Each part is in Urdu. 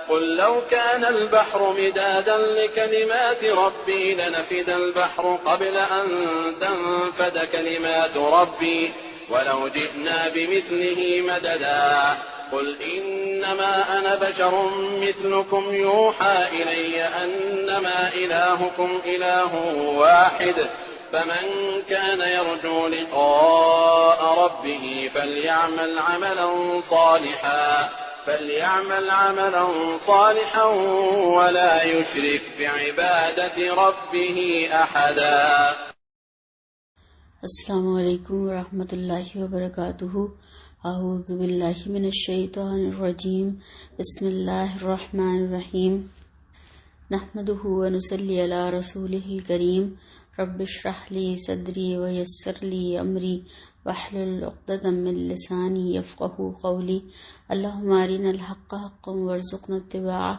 قل لو كان البحر مدادا لكلمات ربي لنفد البحر قبل أن تنفد كلمات ربي ولو جئنا بمثله مددا قل إنما أنا بشر مثلكم يوحى إلي أنما إلهكم إله واحد فمن كان يرجو لقاء ربه فليعمل عملا صالحا ولا يشرك بعبادة ربه أحدا. السلام علیکم ورحمۃ اللہ وبرکاتہ. اعوذ باللہ من الشیطان الرجیم. بسم اللہ الرحمن الرحیم. نحمدہ ونصلی علی رسولہ الکریم. رب اشرح لی صدری ویسر لی امری واحلل عقدۃ من لسانی یفقہوا قولی. اللہم ارنا الحق حقا وارزقنا اتباعہ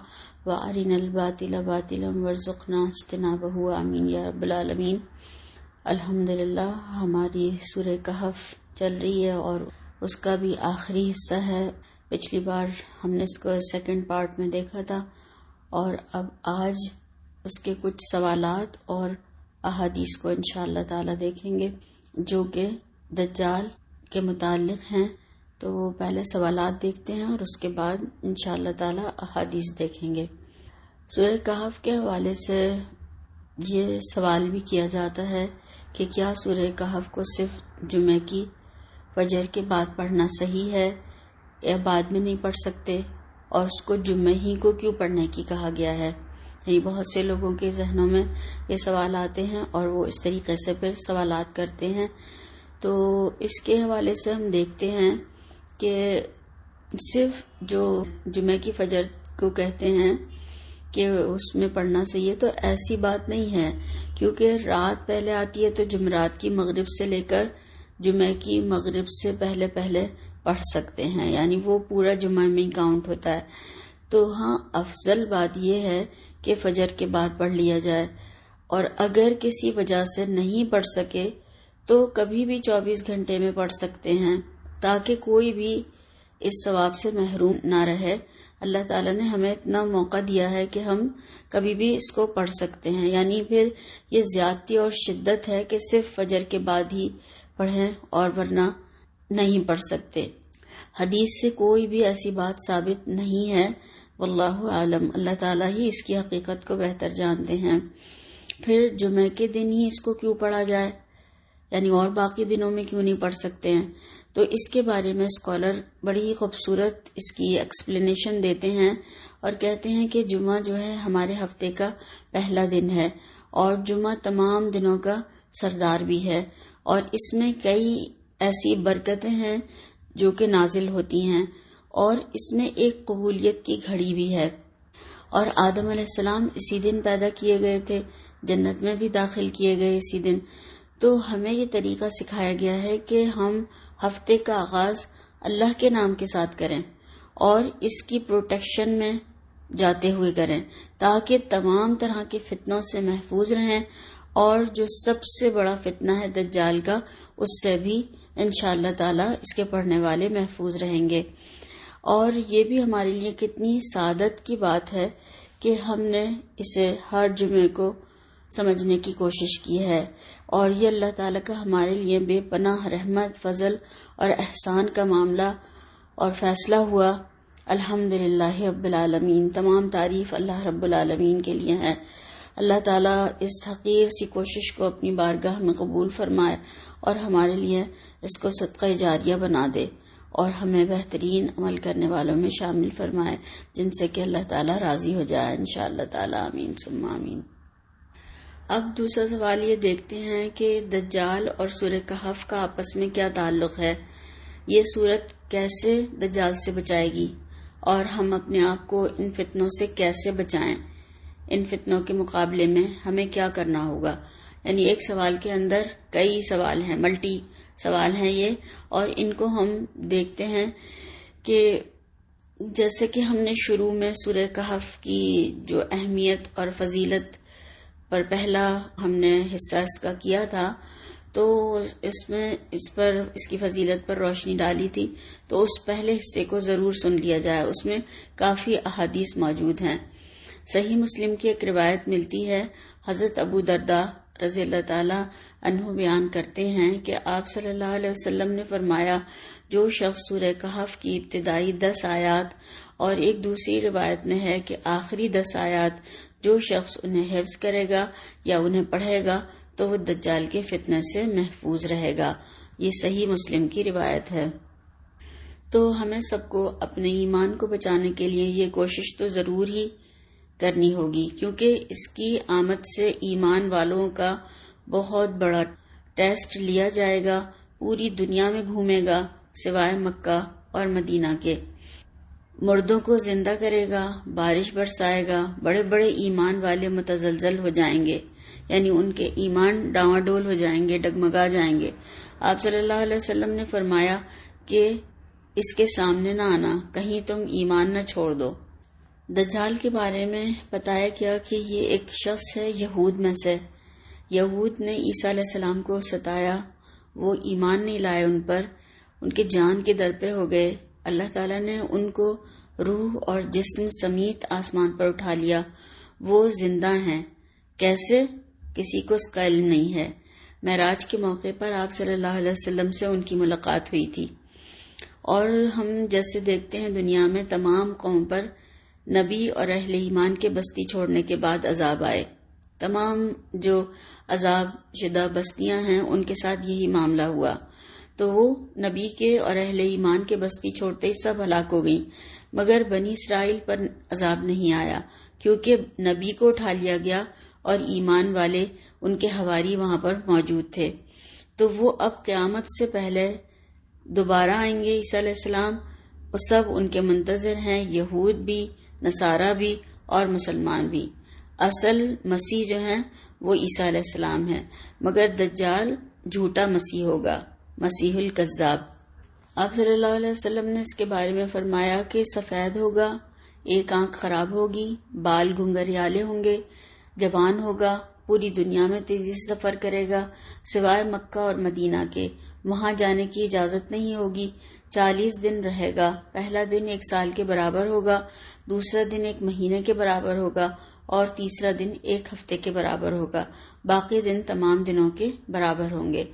وارنا الباطل باطلا وارزقنا اجتنابہ. آمین یا رب العالمین. الحمدللہ ہماری سورہ کہف چل رہی ہے اور اس کا بھی آخری حصہ ہے. پچھلی بار ہم نے اس کو سیکنڈ پارٹ میں دیکھا تھا اور اب آج اس کے کچھ سوالات اور احادیث کو انشاءاللہ تعالی دیکھیں گے جو کہ دجال کے متعلق ہیں. تو پہلے سوالات دیکھتے ہیں اور اس کے بعد انشاءاللہ تعالی احادیث دیکھیں گے. سورہ کہف کے حوالے سے یہ سوال بھی کیا جاتا ہے کہ کیا سورہ کہف کو صرف جمعہ کی فجر کے بعد پڑھنا صحیح ہے یا بعد میں نہیں پڑھ سکتے، اور اس کو جمعہ ہی کو کیوں پڑھنے کی کہا گیا ہے. یعنی بہت سے لوگوں کے ذہنوں میں یہ سوال آتے ہیں اور وہ اس طریقے سے پھر سوالات کرتے ہیں. تو اس کے حوالے سے ہم دیکھتے ہیں کہ صرف جو جمعہ کی فجر کو کہتے ہیں کہ اس میں پڑھنا صحیح ہے، تو ایسی بات نہیں ہے، کیونکہ رات پہلے آتی ہے تو جمعرات کی مغرب سے لے کر جمعہ کی مغرب سے پہلے پڑھ سکتے ہیں، یعنی وہ پورا جمعہ میں ہی کاؤنٹ ہوتا ہے. تو ہاں افضل بات یہ ہے کہ فجر کے بعد پڑھ لیا جائے، اور اگر کسی وجہ سے نہیں پڑھ سکے تو کبھی بھی 24 گھنٹے میں پڑھ سکتے ہیں تاکہ کوئی بھی اس ثواب سے محروم نہ رہے. اللہ تعالیٰ نے ہمیں اتنا موقع دیا ہے کہ ہم کبھی بھی اس کو پڑھ سکتے ہیں. یعنی پھر یہ زیادتی اور شدت ہے کہ صرف فجر کے بعد ہی پڑھیں اور ورنہ نہیں پڑھ سکتے. حدیث سے کوئی بھی ایسی بات ثابت نہیں ہے. واللہ عالم، اللہ تعالیٰ ہی اس کی حقیقت کو بہتر جانتے ہیں. پھر جمعہ کے دن ہی اس کو کیوں پڑھا جائے، یعنی اور باقی دنوں میں کیوں نہیں پڑھ سکتے ہیں؟ تو اس کے بارے میں اسکالر بڑی ہی خوبصورت اس کی ایکسپلینیشن دیتے ہیں اور کہتے ہیں کہ جمعہ جو ہے ہمارے ہفتے کا پہلا دن ہے اور جمعہ تمام دنوں کا سردار بھی ہے، اور اس میں کئی ایسی برکتیں ہیں جو کہ نازل ہوتی ہیں، اور اس میں ایک قبولیت کی گھڑی بھی ہے. اور آدم علیہ السلام اسی دن پیدا کیے گئے تھے، جنت میں بھی داخل کیے گئے اسی دن. تو ہمیں یہ طریقہ سکھایا گیا ہے کہ ہم ہفتے کا آغاز اللہ کے نام کے ساتھ کریں اور اس کی پروٹیکشن میں جاتے ہوئے کریں تاکہ تمام طرح کے فتنوں سے محفوظ رہیں، اور جو سب سے بڑا فتنہ ہے دجال کا، اس سے بھی انشاءاللہ تعالی اس کے پڑھنے والے محفوظ رہیں گے. اور یہ بھی ہمارے لیے کتنی سعادت کی بات ہے کہ ہم نے اسے ہر جمعے کو سمجھنے کی کوشش کی ہے، اور یہ اللہ تعالیٰ کا ہمارے لیے بے پناہ رحمت، فضل اور احسان کا معاملہ اور فیصلہ ہوا. الحمدللہ رب العالمین. تمام تعریف اللہ رب العالمین کے لیے ہے. اللہ تعالیٰ اس حقیر سی کوشش کو اپنی بارگاہ میں قبول فرمائے اور ہمارے لیے اس کو صدقہ جاریہ بنا دے اور ہمیں بہترین عمل کرنے والوں میں شامل فرمائے جن سے کہ اللہ تعالیٰ راضی ہو جائے انشاءاللہ تعالیٰ. آمین ثم آمین. اب دوسرا سوال یہ دیکھتے ہیں کہ دجال اور سورہ کہف کا آپس میں کیا تعلق ہے، یہ سورت کیسے دجال سے بچائے گی اور ہم اپنے آپ کو ان فتنوں سے کیسے بچائیں، ان فتنوں کے مقابلے میں ہمیں کیا کرنا ہوگا. یعنی ایک سوال کے اندر کئی سوال ہیں، ملٹی سوال ہیں یہ، اور ان کو ہم دیکھتے ہیں کہ جیسے کہ ہم نے شروع میں سورہ کہف کی جو اہمیت اور فضیلت پر پہلا ہم نے حصہ اس کا کیا تھا، تو اس کی فضیلت پر روشنی ڈالی تھی، تو اس پہلے حصے کو ضرور سن لیا جائے، اس میں کافی احادیث موجود ہیں۔ صحیح مسلم کی ایک روایت ملتی ہے، حضرت ابو درداء رضی اللہ تعالی عنہ بیان کرتے ہیں کہ آپ صلی اللہ علیہ وسلم نے فرمایا، جو شخص سورہ کہف کی ابتدائی 10 آیات اور ایک دوسری روایت میں ہے کہ آخری 10 آیات جو شخص انہیں حفظ کرے گا یا انہیں پڑھے گا تو وہ دجال کے فتنہ سے محفوظ رہے گا۔ یہ صحیح مسلم کی روایت ہے۔ تو ہمیں سب کو اپنے ایمان کو بچانے کے لیے یہ کوشش تو ضرور ہی کرنی ہوگی، کیونکہ اس کی آمد سے ایمان والوں کا بہت بڑا ٹیسٹ لیا جائے گا، پوری دنیا میں گھومے گا سوائے مکہ اور مدینہ کے، مردوں کو زندہ کرے گا، بارش برسائے گا، بڑے بڑے ایمان والے متزلزل ہو جائیں گے، یعنی ان کے ایمان ڈاواڈول ہو جائیں گے، ڈگمگا جائیں گے۔ آپ صلی اللہ علیہ وسلم نے فرمایا کہ اس کے سامنے نہ آنا، کہیں تم ایمان نہ چھوڑ دو۔ دجال کے بارے میں بتایا گیا کہ یہ ایک شخص ہے یہود میں سے۔ یہود نے عیسیٰ علیہ السلام کو ستایا، وہ ایمان نہیں لائے ان پر، ان کے جان کے در پہ ہو گئے۔ اللہ تعالیٰ نے ان کو روح اور جسم سمیت آسمان پر اٹھا لیا، وہ زندہ ہیں۔ کیسے؟ کسی کو اس کا علم نہیں ہے۔ معراج کے موقع پر آپ صلی اللہ علیہ وسلم سے ان کی ملاقات ہوئی تھی، اور ہم جیسے دیکھتے ہیں دنیا میں تمام قوم پر نبی اور اہل ایمان کے بستی چھوڑنے کے بعد عذاب آئے۔ تمام جو عذاب شدہ بستیاں ہیں ان کے ساتھ یہی معاملہ ہوا، تو وہ نبی کے اور اہل ایمان کے بستی چھوڑتے ہی سب ہلاک ہو گئیں، مگر بنی اسرائیل پر عذاب نہیں آیا، کیونکہ نبی کو اٹھا لیا گیا اور ایمان والے ان کے حواری وہاں پر موجود تھے۔ تو وہ اب قیامت سے پہلے دوبارہ آئیں گے عیسیٰ علیہ السلام، وہ سب ان کے منتظر ہیں، یہود بھی، نصارہ بھی اور مسلمان بھی۔ اصل مسیح جو ہیں وہ عیسیٰ علیہ السلام ہیں، مگر دجال جھوٹا مسیح ہوگا، مسیح الکذاب۔ آپ صلی اللہ علیہ وسلم نے اس کے بارے میں فرمایا کہ سفید ہوگا، ایک آنکھ خراب ہوگی، بال گھنگریالے ہوں گے، جوان ہوگا، پوری دنیا میں تیزی سے سفر کرے گا سوائے مکہ اور مدینہ کے، وہاں جانے کی اجازت نہیں ہوگی، 40 دن رہے گا، پہلا دن 1 سال کے برابر ہوگا، دوسرا دن 1 مہینے کے برابر ہوگا اور تیسرا دن 1 ہفتے کے برابر ہوگا، باقی دن تمام دنوں کے برابر ہوں گے۔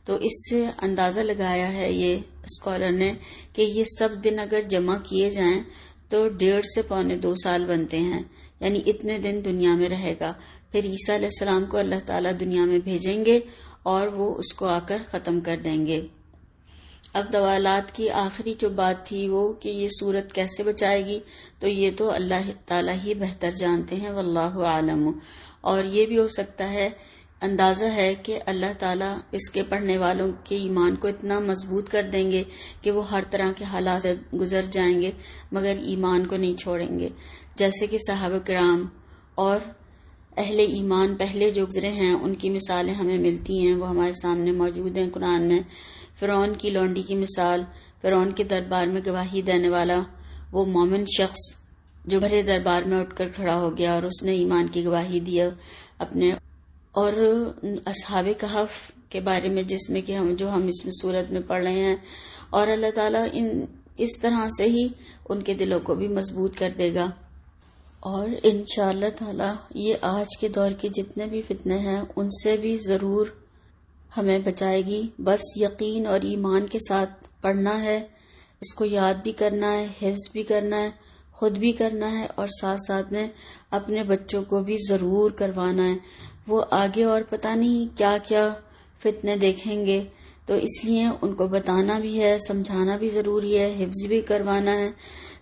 تو اس سے اندازہ لگایا ہے یہ اسکالر نے کہ یہ سب دن اگر جمع کیے جائیں تو 1.5 سے 2.25 سال بنتے ہیں، یعنی اتنے دن دنیا میں رہے گا۔ پھر عیسیٰ علیہ السلام کو اللہ تعالیٰ دنیا میں بھیجیں گے اور وہ اس کو آ کر ختم کر دیں گے۔ اب دوالات کی آخری جو بات تھی وہ کہ یہ صورت کیسے بچائے گی، تو یہ تو اللہ تعالیٰ ہی بہتر جانتے ہیں، واللہ عالم۔ اور یہ بھی ہو سکتا ہے، اندازہ ہے کہ اللہ تعالیٰ اس کے پڑھنے والوں کے ایمان کو اتنا مضبوط کر دیں گے کہ وہ ہر طرح کے حالات سے گزر جائیں گے مگر ایمان کو نہیں چھوڑیں گے، جیسے کہ صحابہ کرام اور اہل ایمان پہلے جو گزرے ہیں ان کی مثالیں ہمیں ملتی ہیں، وہ ہمارے سامنے موجود ہیں قرآن میں۔ فرعون کی لونڈی کی مثال، فرعون کے دربار میں گواہی دینے والا وہ مومن شخص جو بھرے دربار میں اٹھ کر کھڑا ہو گیا اور اس نے ایمان کی گواہی دی اپنے، اور اصحاب کہف کے بارے میں جس میں کہ ہم اس میں صورت میں پڑھ رہے ہیں، اور اللہ تعالیٰ اس طرح سے ہی ان کے دلوں کو بھی مضبوط کر دے گا۔ اور انشاءاللہ تعالیٰ یہ آج کے دور کے جتنے بھی فتنے ہیں ان سے بھی ضرور ہمیں بچائے گی، بس یقین اور ایمان کے ساتھ پڑھنا ہے، اس کو یاد بھی کرنا ہے، حفظ بھی کرنا ہے، خود بھی کرنا ہے، اور ساتھ ساتھ میں اپنے بچوں کو بھی ضرور کروانا ہے۔ وہ آگے اور پتہ نہیں کیا کیا فتنے دیکھیں گے، تو اس لیے ان کو بتانا بھی ہے، سمجھانا بھی ضروری ہے، حفظ بھی کروانا ہے۔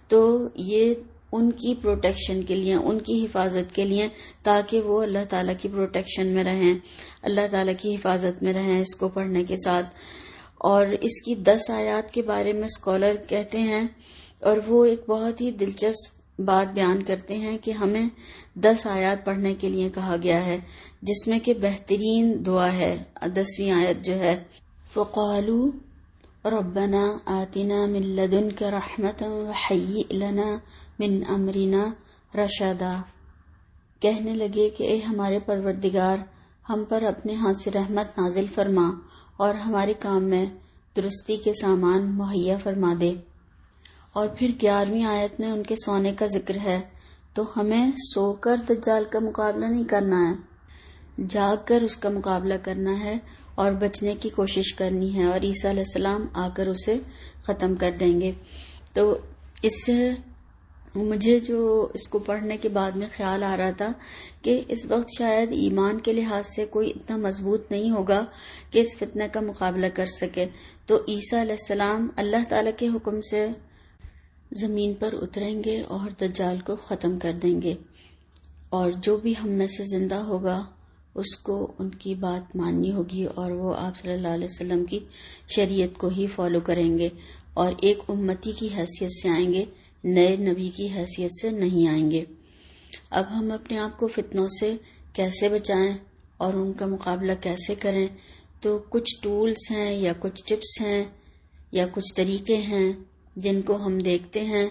تو یہ ان کی پروٹیکشن کے لیے، ان کی حفاظت کے لیے، تاکہ وہ اللہ تعالیٰ کی پروٹیکشن میں رہیں، اللہ تعالیٰ کی حفاظت میں رہیں اس کو پڑھنے کے ساتھ۔ اور اس کی 10 آیات کے بارے میں اسکالر کہتے ہیں، اور وہ ایک بہت ہی دلچسپ بات بیان کرتے ہیں کہ ہمیں 10 آیات پڑھنے کے لیے کہا گیا ہے، جس میں کہ بہترین دعا ہے 10ویں آیت جو ہے، فَقَالُوا رَبَّنَا آتِنَا مِن لَّدُنْكَ رَحْمَةً وَهَيِّئْ لَنَا مِنْ أَمْرِنَا رَشَدًا، کہنے لگے کہ اے ہمارے پروردگار، ہم پر اپنے ہاں سے رحمت نازل فرما اور ہمارے کام میں درستی کے سامان مہیا فرما دے۔ اور پھر 11ویں آیت میں ان کے سونے کا ذکر ہے، تو ہمیں سو کر دجال کا مقابلہ نہیں کرنا ہے، جاگ کر اس کا مقابلہ کرنا ہے اور بچنے کی کوشش کرنی ہے، اور عیسیٰ علیہ السلام آ کر اسے ختم کر دیں گے۔ تو اس سے مجھے جو اس کو پڑھنے کے بعد میں خیال آ رہا تھا کہ اس وقت شاید ایمان کے لحاظ سے کوئی اتنا مضبوط نہیں ہوگا کہ اس فتنہ کا مقابلہ کر سکے، تو عیسیٰ علیہ السلام اللہ تعالیٰ کے حکم سے زمین پر اتریں گے اور دجال کو ختم کر دیں گے، اور جو بھی ہم میں سے زندہ ہوگا اس کو ان کی بات ماننی ہوگی اور وہ آپ صلی اللہ علیہ وسلم کی شریعت کو ہی فالو کریں گے، اور ایک امتی کی حیثیت سے آئیں گے، نئے نبی کی حیثیت سے نہیں آئیں گے۔ اب ہم اپنے آپ کو فتنوں سے کیسے بچائیں اور ان کا مقابلہ کیسے کریں، تو کچھ ٹولز ہیں یا کچھ ٹپس ہیں یا کچھ طریقے ہیں جن کو ہم دیکھتے ہیں،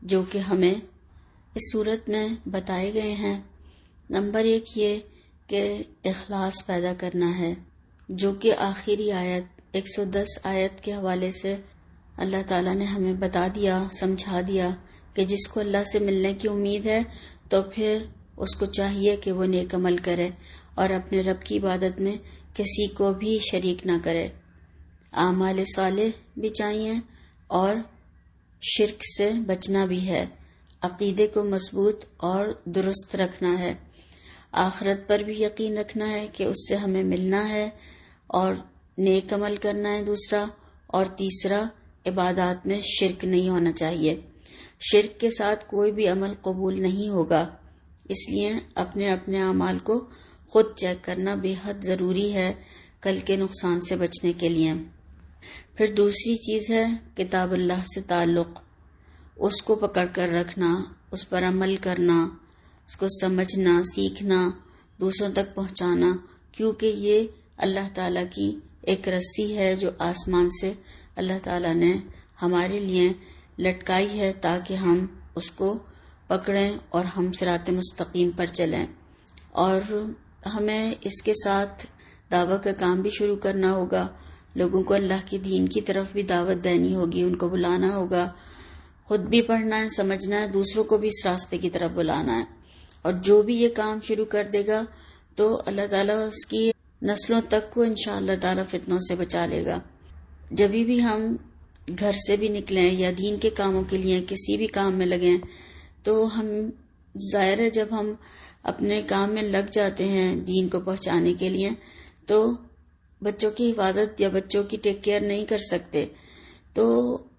جو کہ ہمیں اس صورت میں بتائے گئے ہیں۔ نمبر 1 یہ کہ اخلاص پیدا کرنا ہے، جو کہ آخری آیت 110 آیت کے حوالے سے اللہ تعالیٰ نے ہمیں بتا دیا، سمجھا دیا کہ جس کو اللہ سے ملنے کی امید ہے تو پھر اس کو چاہیے کہ وہ نیک عمل کرے اور اپنے رب کی عبادت میں کسی کو بھی شریک نہ کرے۔ اعمال صالح بھی چاہیے اور شرک سے بچنا بھی ہے، عقیدے کو مضبوط اور درست رکھنا ہے، آخرت پر بھی یقین رکھنا ہے کہ اس سے ہمیں ملنا ہے، اور نیک عمل کرنا ہے دوسرا، اور تیسرا عبادات میں شرک نہیں ہونا چاہیے۔ شرک کے ساتھ کوئی بھی عمل قبول نہیں ہوگا، اس لیے اپنے اپنے اعمال کو خود چیک کرنا بے حد ضروری ہے کل کے نقصان سے بچنے کے لیے۔ پھر دوسری چیز ہے کتاب اللہ سے تعلق، اس کو پکڑ کر رکھنا، اس پر عمل کرنا، اس کو سمجھنا، سیکھنا، دوسروں تک پہنچانا، کیونکہ یہ اللہ تعالیٰ کی ایک رسی ہے جو آسمان سے اللہ تعالیٰ نے ہمارے لیے لٹکائی ہے تاکہ ہم اس کو پکڑیں اور ہم صراط مستقیم پر چلیں۔ اور ہمیں اس کے ساتھ دعوت کا کام بھی شروع کرنا ہوگا، لوگوں کو اللہ کی دین کی طرف بھی دعوت دینی ہوگی، ان کو بلانا ہوگا، خود بھی پڑھنا ہے، سمجھنا ہے، دوسروں کو بھی اس راستے کی طرف بلانا ہے۔ اور جو بھی یہ کام شروع کر دے گا تو اللہ تعالیٰ اس کی نسلوں تک کو انشاءاللہ تعالیٰ فتنوں سے بچا لے گا۔ جب بھی ہم گھر سے بھی نکلیں یا دین کے کاموں کے لیے کسی بھی کام میں لگیں تو ہم ظاہر ہے جب ہم اپنے کام میں لگ جاتے ہیں دین کو پہنچانے کے لیے تو بچوں کی حفاظت یا بچوں کی ٹیک کیئر نہیں کر سکتے، تو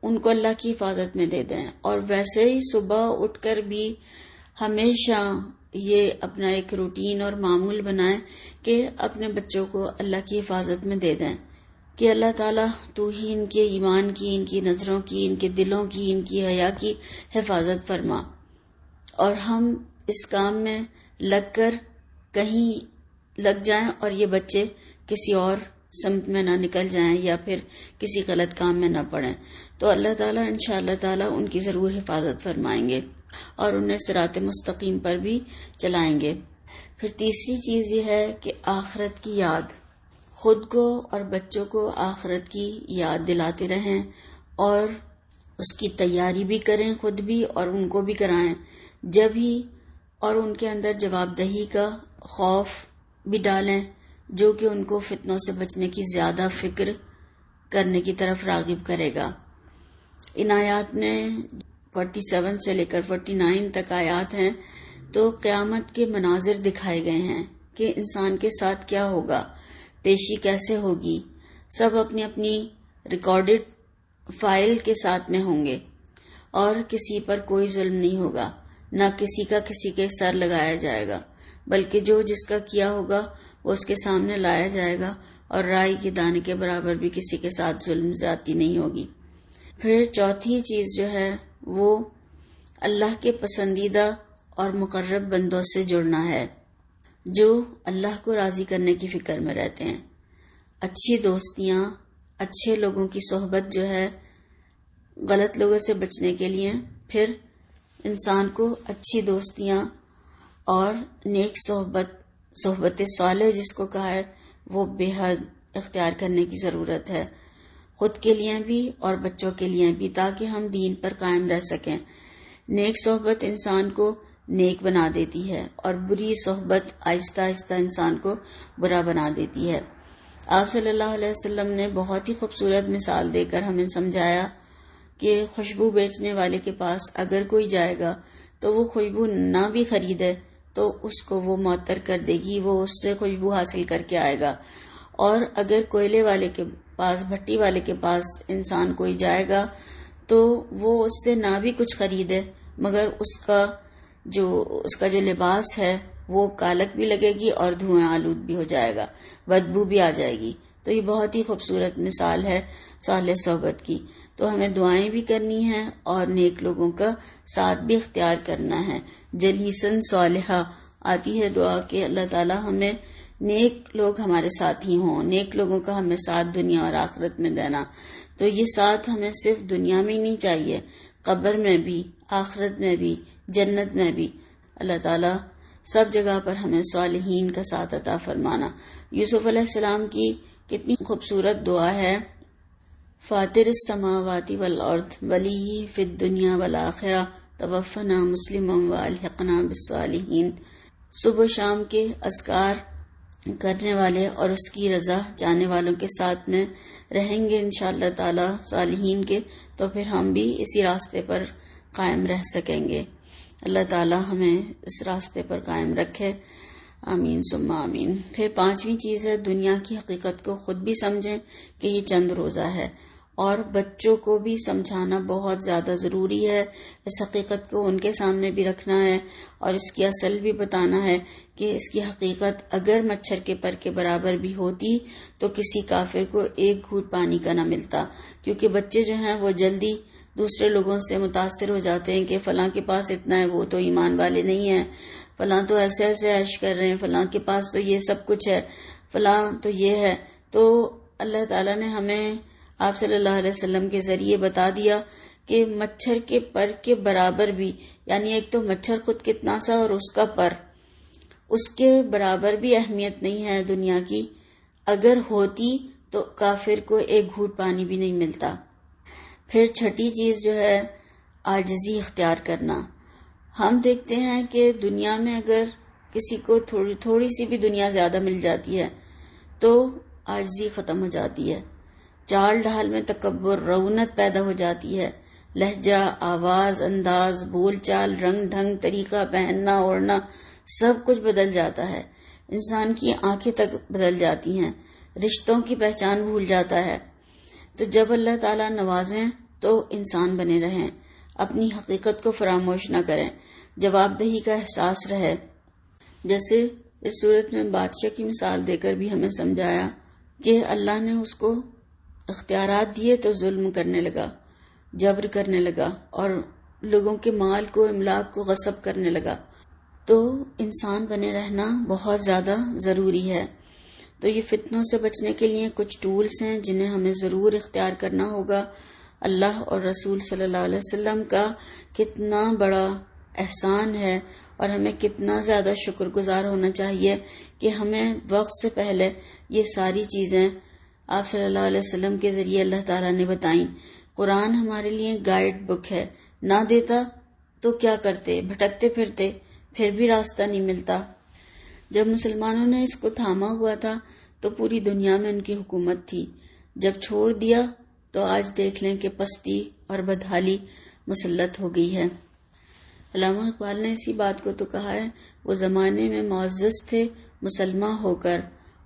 ان کو اللہ کی حفاظت میں دے دیں، اور ویسے ہی صبح اٹھ کر بھی ہمیشہ یہ اپنا ایک روٹین اور معمول بنائیں کہ اپنے بچوں کو اللہ کی حفاظت میں دے دیں کہ اللہ تعالیٰ تو ہی ان کے ایمان کی، ان کی نظروں کی، ان کے دلوں کی، ان کی حیا کی حفاظت فرما، اور ہم اس کام میں لگ کر کہیں لگ جائیں اور یہ بچے کسی اور سمت میں نہ نکل جائیں یا پھر کسی غلط کام میں نہ پڑیں، تو اللہ تعالیٰ انشاءاللہ تعالیٰ ان کی ضرور حفاظت فرمائیں گے اور انہیں صراط مستقیم پر بھی چلائیں گے۔ پھر تیسری چیز یہ ہے کہ آخرت کی یاد، خود کو اور بچوں کو آخرت کی یاد دلاتے رہیں اور اس کی تیاری بھی کریں خود بھی اور ان کو بھی کرائیں جب ہی، اور ان کے اندر جواب دہی کا خوف بھی ڈالیں جو کہ ان کو فتنوں سے بچنے کی زیادہ فکر کرنے کی طرف راغب کرے گا۔ ان آیات میں 47 سے لے کر 49 تک آیات ہیں، تو قیامت کے مناظر دکھائے گئے ہیں کہ انسان کے ساتھ کیا ہوگا، پیشی کیسے ہوگی، سب اپنی اپنی ریکارڈڈ فائل کے ساتھ میں ہوں گے، اور کسی پر کوئی ظلم نہیں ہوگا، نہ کسی کا کسی کے سر لگایا جائے گا، بلکہ جو جس کا کیا ہوگا وہ اس کے سامنے لایا جائے گا، اور رائی کے دانے کے برابر بھی کسی کے ساتھ ظلم زیادتی نہیں ہوگی۔ پھر چوتھی چیز جو ہے وہ اللہ کے پسندیدہ اور مقرب بندوں سے جڑنا ہے جو اللہ کو راضی کرنے کی فکر میں رہتے ہیں۔ اچھی دوستیاں، اچھے لوگوں کی صحبت جو ہے غلط لوگوں سے بچنے کے لیے، پھر انسان کو اچھی دوستیاں اور نیک صحبت صحبت صالح جس کو کہا ہے وہ بے حد اختیار کرنے کی ضرورت ہے، خود کے لیے بھی اور بچوں کے لیے بھی، تاکہ ہم دین پر قائم رہ سکیں۔ نیک صحبت انسان کو نیک بنا دیتی ہے اور بری صحبت آہستہ آہستہ انسان کو برا بنا دیتی ہے۔ آپ صلی اللہ علیہ وسلم نے بہت ہی خوبصورت مثال دے کر ہمیں سمجھایا کہ خوشبو بیچنے والے کے پاس اگر کوئی جائے گا تو وہ خوشبو نہ بھی خریدے تو اس کو وہ معطر کر دے گی، وہ اس سے خوشبو حاصل کر کے آئے گا۔ اور اگر کوئلے والے کے پاس، بھٹی والے کے پاس انسان کوئی جائے گا تو وہ اس سے نہ بھی کچھ خریدے مگر اس کا جو لباس ہے وہ کالک بھی لگے گی اور دھوئیں آلود بھی ہو جائے گا، بدبو بھی آ جائے گی۔ تو یہ بہت ہی خوبصورت مثال ہے صالح صحبت کی۔ تو ہمیں دعائیں بھی کرنی ہیں اور نیک لوگوں کا ساتھ بھی اختیار کرنا ہے۔ جلیسن صالحہ آتی ہے دعا کہ اللہ تعالی ہمیں نیک لوگ ہمارے ساتھ ہی ہوں، نیک لوگوں کا ہمیں ساتھ دنیا اور آخرت میں دینا۔ تو یہ ساتھ ہمیں صرف دنیا میں ہی نہیں چاہیے، قبر میں بھی، آخرت میں بھی، جنت میں بھی۔ اللہ تعالیٰ سب جگہ پر ہمیں صالحین کا ساتھ عطا فرمانا۔ یوسف علیہ السلام کی کتنی خوبصورت دعا ہے، فاطر السماوات والارض ولی فی الدنیا والآخرہ توفنا مسلما والحقنا بالصالحین۔ صبح و شام کے اذکار کرنے والے اور اس کی رضا جانے والوں کے ساتھ میں رہیں گے انشاءاللہ تعالی صالحین کے، تو پھر ہم بھی اسی راستے پر قائم رہ سکیں گے۔ اللہ تعالی ہمیں اس راستے پر قائم رکھے، آمین ثم آمین۔ پھر پانچویں چیز ہے دنیا کی حقیقت کو خود بھی سمجھیں کہ یہ چند روزہ ہے، اور بچوں کو بھی سمجھانا بہت زیادہ ضروری ہے۔ اس حقیقت کو ان کے سامنے بھی رکھنا ہے اور اس کی اصل بھی بتانا ہے کہ اس کی حقیقت اگر مچھر کے پر کے برابر بھی ہوتی تو کسی کافر کو ایک گھونٹ پانی کا نہ ملتا، کیونکہ بچے جو ہیں وہ جلدی دوسرے لوگوں سے متاثر ہو جاتے ہیں کہ فلاں کے پاس اتنا ہے، وہ تو ایمان والے نہیں ہیں، فلاں تو ایسے ایسے عیش کر رہے ہیں، فلاں کے پاس تو یہ سب کچھ ہے، فلاں تو یہ ہے۔ تو اللہ تعالیٰ نے ہمیں آپ صلی اللہ علیہ وسلم کے ذریعے بتا دیا کہ مچھر کے پر کے برابر بھی، یعنی ایک تو مچھر خود کتنا سا اور اس کا پر، اس کے برابر بھی اہمیت نہیں ہے دنیا کی، اگر ہوتی تو کافر کو ایک گھونٹ پانی بھی نہیں ملتا۔ پھر چھٹی چیز جو ہے عاجزی اختیار کرنا۔ ہم دیکھتے ہیں کہ دنیا میں اگر کسی کو تھوڑی سی بھی دنیا زیادہ مل جاتی ہے تو عاجزی ختم ہو جاتی ہے، چال ڈھال میں تکبر، رونت پیدا ہو جاتی ہے، لہجہ، آواز، انداز، بول چال، رنگ ڈھنگ، طریقہ پہننا اوڑھنا سب کچھ بدل جاتا ہے، انسان کی آنکھیں تک بدل جاتی ہیں، رشتوں کی پہچان بھول جاتا ہے۔ تو جب اللہ تعالیٰ نوازیں تو انسان بنے رہیں، اپنی حقیقت کو فراموش نہ کریں، جواب دہی کا احساس رہے۔ جیسے اس صورت میں بادشاہ کی مثال دے کر بھی ہمیں سمجھایا کہ اللہ نے اس کو اختیارات دیے تو ظلم کرنے لگا، جبر کرنے لگا اور لوگوں کے مال کو، املاک کو غصب کرنے لگا۔ تو انسان بنے رہنا بہت زیادہ ضروری ہے۔ تو یہ فتنوں سے بچنے کے لیے کچھ ٹولز ہیں جنہیں ہمیں ضرور اختیار کرنا ہوگا۔ اللہ اور رسول صلی اللہ علیہ وسلم کا کتنا بڑا احسان ہے اور ہمیں کتنا زیادہ شکر گزار ہونا چاہیے کہ ہمیں وقت سے پہلے یہ ساری چیزیں آپ صلی اللہ علیہ وسلم کے ذریعے اللہ تعالیٰ نے بتائیں۔ قرآن ہمارے لیے گائیڈ بک ہے، نہ دیتا تو کیا کرتے، بھٹکتے پھرتے، پھر بھی راستہ نہیں ملتا۔ جب مسلمانوں نے اس کو تھاما ہوا تھا تو پوری دنیا میں ان کی حکومت تھی، جب چھوڑ دیا تو آج دیکھ لیں کہ پستی اور بدحالی مسلط ہو گئی ہے۔ علامہ اقبال نے اسی بات کو تو کہا ہے، وہ زمانے میں معزز تھے مسلمان ہو کر،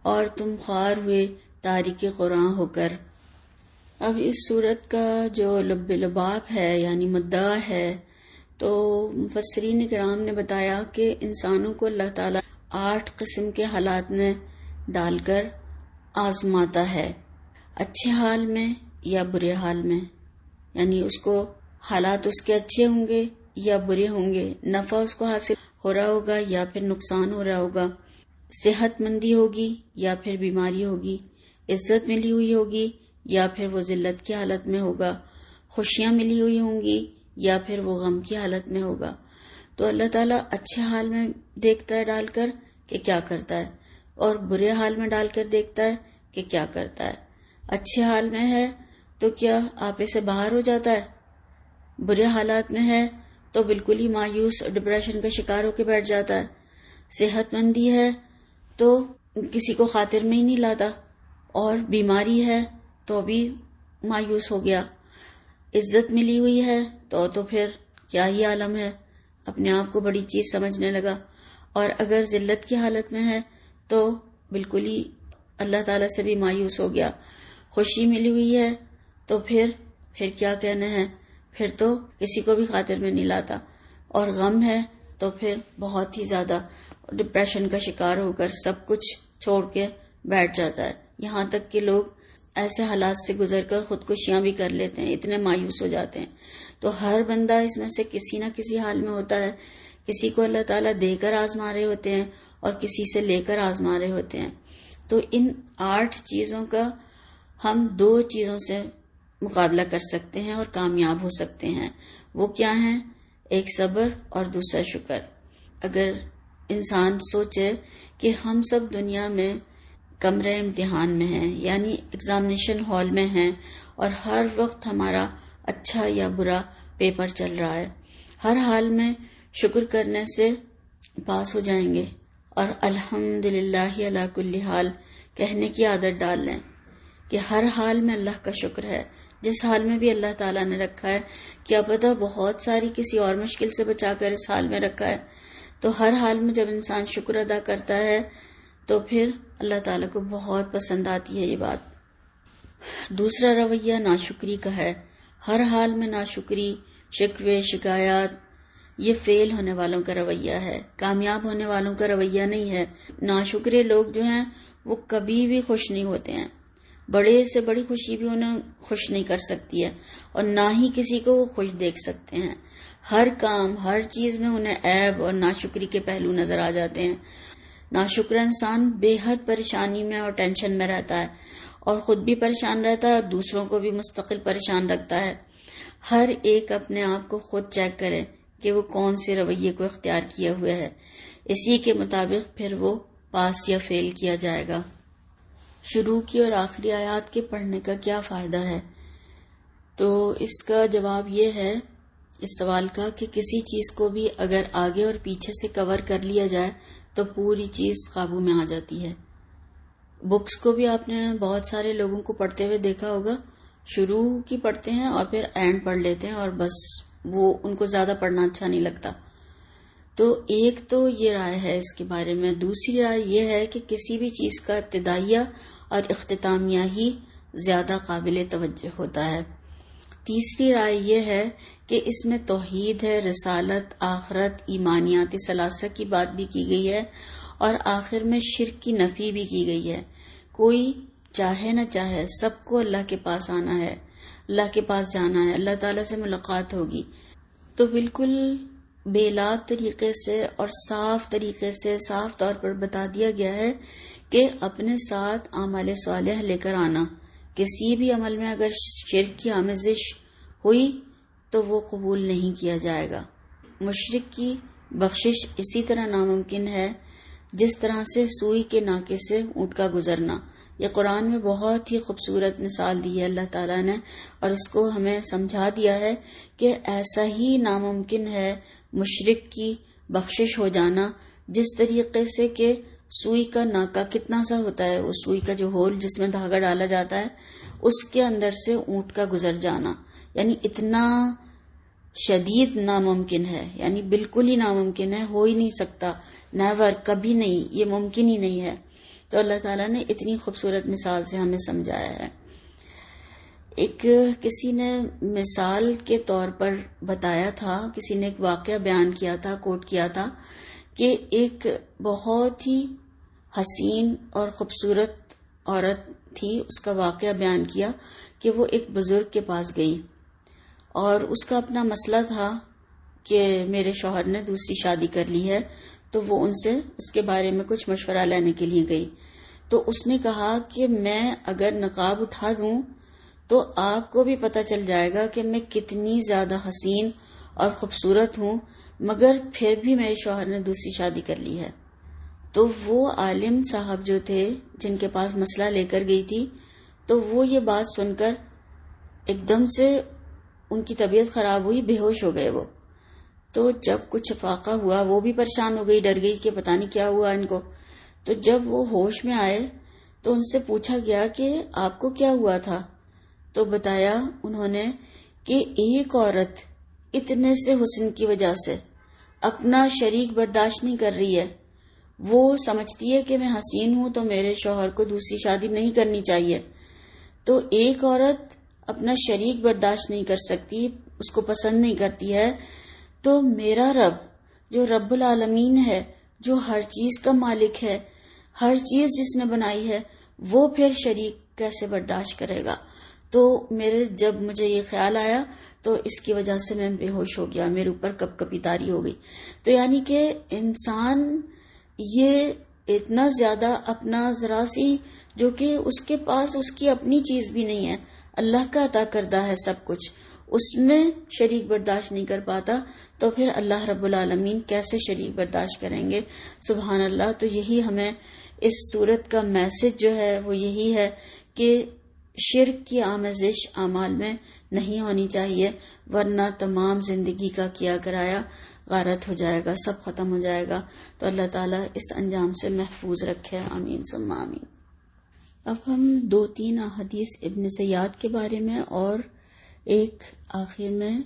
اور تم خوار ہوئے تاریک قرآن ہو کر۔ اب اس صورت کا جو لب لباب ہے یعنی مدعا ہے، تو مفسرین کرام نے بتایا کہ انسانوں کو اللہ تعالیٰ 8 قسم کے حالات میں ڈال کر آزماتا ہے، اچھے حال میں یا برے حال میں، یعنی اس کو حالات اس کے اچھے ہوں گے یا برے ہوں گے، نفع اس کو حاصل ہو رہا ہوگا یا پھر نقصان ہو رہا ہوگا، صحت مندی ہوگی یا پھر بیماری ہوگی، عزت ملی ہوئی ہوگی یا پھر وہ ذلت کی حالت میں ہوگا، خوشیاں ملی ہوئی ہوں گی یا پھر وہ غم کی حالت میں ہوگا۔ تو اللہ تعالیٰ اچھے حال میں دیکھتا ہے ڈال کر کہ کیا کرتا ہے، اور برے حال میں ڈال کر دیکھتا ہے کہ کیا کرتا ہے۔ اچھے حال میں ہے تو کیا آپے سے باہر ہو جاتا ہے، برے حالات میں ہے تو بالکل ہی مایوس اور ڈپریشن کا شکار ہو کے بیٹھ جاتا ہے۔ صحت مندی ہے تو کسی کو خاطر میں ہی نہیں لاتا، اور بیماری ہے تو بھی مایوس ہو گیا۔ عزت ملی ہوئی ہے تو پھر کیا ہی عالم ہے، اپنے آپ کو بڑی چیز سمجھنے لگا، اور اگر ذلت کی حالت میں ہے تو بالکل ہی اللہ تعالیٰ سے بھی مایوس ہو گیا۔ خوشی ملی ہوئی ہے تو پھر کیا کہنے ہیں، پھر تو کسی کو بھی خاطر میں نہیں لاتا، اور غم ہے تو پھر بہت ہی زیادہ ڈپریشن کا شکار ہو کر سب کچھ چھوڑ کے بیٹھ جاتا ہے۔ یہاں تک کہ لوگ ایسے حالات سے گزر کر خودکشیاں بھی کر لیتے ہیں، اتنے مایوس ہو جاتے ہیں۔ تو ہر بندہ اس میں سے کسی نہ کسی حال میں ہوتا ہے، کسی کو اللہ تعالیٰ دے کر آزما رہے ہوتے ہیں اور کسی سے لے کر آزما رہے ہوتے ہیں۔ تو ان 8 چیزوں کا ہم 2 چیزوں سے مقابلہ کر سکتے ہیں اور کامیاب ہو سکتے ہیں۔ وہ کیا ہیں؟ ایک صبر اور دوسرا شکر۔ اگر انسان سوچے کہ ہم سب دنیا میں کمرے امتحان میں ہیں، یعنی ایگزامینیشن ہال میں ہیں، اور ہر وقت ہمارا اچھا یا برا پیپر چل رہا ہے، ہر حال میں شکر کرنے سے پاس ہو جائیں گے، اور الحمدللہ علی کل حال کہنے کی عادت ڈال لیں کہ ہر حال میں اللہ کا شکر ہے۔ جس حال میں بھی اللہ تعالیٰ نے رکھا ہے، کیا پتہ بہت ساری کسی اور مشکل سے بچا کر اس حال میں رکھا ہے، تو ہر حال میں جب انسان شکر ادا کرتا ہے تو پھر اللہ تعالیٰ کو بہت پسند آتی ہے یہ بات۔ دوسرا رویہ ناشکری کا ہے۔ ہر حال میں ناشکری، شکوے، شکایات، یہ فیل ہونے والوں کا رویہ ہے، کامیاب ہونے والوں کا رویہ نہیں ہے۔ ناشکرے لوگ جو ہیں وہ کبھی بھی خوش نہیں ہوتے ہیں، بڑے سے بڑی خوشی بھی انہیں خوش نہیں کر سکتی ہے، اور نہ ہی کسی کو وہ خوش دیکھ سکتے ہیں۔ ہر کام، ہر چیز میں انہیں عیب اور ناشکری کے پہلو نظر آ جاتے ہیں۔ ناشکرا انسان بے حد پریشانی میں اور ٹینشن میں رہتا ہے، اور خود بھی پریشان رہتا ہے اور دوسروں کو بھی مستقل پریشان رکھتا ہے۔ ہر ایک اپنے آپ کو خود چیک کرے کہ وہ کون سے رویے کو اختیار کیے ہوئے ہے، اسی کے مطابق پھر وہ پاس یا فیل کیا جائے گا۔ شروع کی اور آخری آیات کے پڑھنے کا کیا فائدہ ہے؟ تو اس کا جواب یہ ہے اس سوال کا کہ کسی چیز کو بھی اگر آگے اور پیچھے سے کور کر لیا جائے تو پوری چیز قابو میں آ جاتی ہے۔ بکس کو بھی آپ نے بہت سارے لوگوں کو پڑھتے ہوئے دیکھا ہوگا، شروع کی پڑھتے ہیں اور پھر اینڈ پڑھ لیتے ہیں، اور بس وہ ان کو زیادہ پڑھنا اچھا نہیں لگتا۔ تو ایک تو یہ رائے ہے اس کے بارے میں۔ دوسری رائے یہ ہے کہ کسی بھی چیز کا ابتدائیہ اور اختتامیہ ہی زیادہ قابل توجہ ہوتا ہے۔ تیسری رائے یہ ہے کہ اس میں توحید ہے، رسالت، آخرت، ایمانیات ثلاثہ کی بات بھی کی گئی ہے، اور آخر میں شرک کی نفی بھی کی گئی ہے۔ کوئی چاہے نہ چاہے سب کو اللہ کے پاس آنا ہے، اللہ کے پاس جانا ہے، اللہ تعالیٰ سے ملاقات ہوگی۔ تو بالکل بے لاگ طریقے سے اور صاف طریقے سے صاف طور پر بتا دیا گیا ہے کہ اپنے ساتھ اعمال صالح لے کر آنا۔ کسی بھی عمل میں اگر شرک کی آمیزش ہوئی تو وہ قبول نہیں کیا جائے گا۔ مشرک کی بخشش اسی طرح ناممکن ہے جس طرح سے سوئی کے ناکے سے اونٹ کا گزرنا۔ یہ قرآن میں بہت ہی خوبصورت مثال دی ہے اللہ تعالیٰ نے، اور اس کو ہمیں سمجھا دیا ہے کہ ایسا ہی ناممکن ہے مشرک کی بخشش ہو جانا جس طریقے سے کہ سوئی کا ناکا کتنا سا ہوتا ہے، اس سوئی کا جو ہول جس میں دھاگا ڈالا جاتا ہے اس کے اندر سے اونٹ کا گزر جانا، یعنی اتنا شدید ناممکن ہے، یعنی بالکل ہی ناممکن ہے، ہو ہی نہیں سکتا، نیور، کبھی نہیں، یہ ممکن ہی نہیں ہے۔ تو اللہ تعالیٰ نے اتنی خوبصورت مثال سے ہمیں سمجھایا ہے۔ ایک کسی نے مثال کے طور پر بتایا تھا، کسی نے ایک واقعہ بیان کیا تھا، کوٹ کیا تھا کہ ایک بہت ہی حسین اور خوبصورت عورت تھی، اس کا واقعہ بیان کیا کہ وہ ایک بزرگ کے پاس گئی اور اس کا اپنا مسئلہ تھا کہ میرے شوہر نے دوسری شادی کر لی ہے، تو وہ ان سے اس کے بارے میں کچھ مشورہ لینے کے لیے گئی۔ تو اس نے کہا کہ میں اگر نقاب اٹھا دوں تو آپ کو بھی پتہ چل جائے گا کہ میں کتنی زیادہ حسین اور خوبصورت ہوں، مگر پھر بھی میرے شوہر نے دوسری شادی کر لی ہے۔ تو وہ عالم صاحب جو تھے جن کے پاس مسئلہ لے کر گئی تھی، تو وہ یہ بات سن کر ایک دم سے ان کی طبیعت خراب ہوئی، بے ہوش ہو گئے وہ. تو جب کچھ افاقہ ہوا، وہ بھی پریشان ہو گئی، ڈر گئی کہ پتہ نہیں کیا ہوا ان کو. تو جب وہ ہوش میں آئے تو ان سے پوچھا گیا کہ آپ کو کیا ہوا تھا؟ تو بتایا انہوں نے کہ ایک عورت اتنے سے حسن کی وجہ سے اپنا شریک برداشت نہیں کر رہی ہے. وہ سمجھتی ہے کہ میں حسین ہوں تو میرے شوہر کو دوسری شادی نہیں کرنی چاہیے. تو ایک عورت اپنا شریک برداشت نہیں کر سکتی، اس کو پسند نہیں کرتی ہے، تو میرا رب جو رب العالمین ہے، جو ہر چیز کا مالک ہے، ہر چیز جس نے بنائی ہے، وہ پھر شریک کیسے برداشت کرے گا؟ تو جب مجھے یہ خیال آیا تو اس کی وجہ سے میں بے ہوش ہو گیا، میرے اوپر کپ کپی طاری ہو گئی. تو یعنی کہ انسان یہ اتنا زیادہ اپنا ذرا سی، جو کہ اس کے پاس اس کی اپنی چیز بھی نہیں ہے، اللہ کا عطا کردہ ہے سب کچھ، اس میں شریک برداشت نہیں کر پاتا، تو پھر اللہ رب العالمین کیسے شریک برداشت کریں گے؟ سبحان اللہ. تو یہی ہمیں اس صورت کا میسج جو ہے وہ یہی ہے کہ شرک کی آمیزش اعمال میں نہیں ہونی چاہیے، ورنہ تمام زندگی کا کیا کرایا غارت ہو جائے گا، سب ختم ہو جائے گا. تو اللہ تعالیٰ اس انجام سے محفوظ رکھے، آمین ثم آمین. اب ہم 2-3 احادیث ابن سیاد کے بارے میں اور ایک آخر میں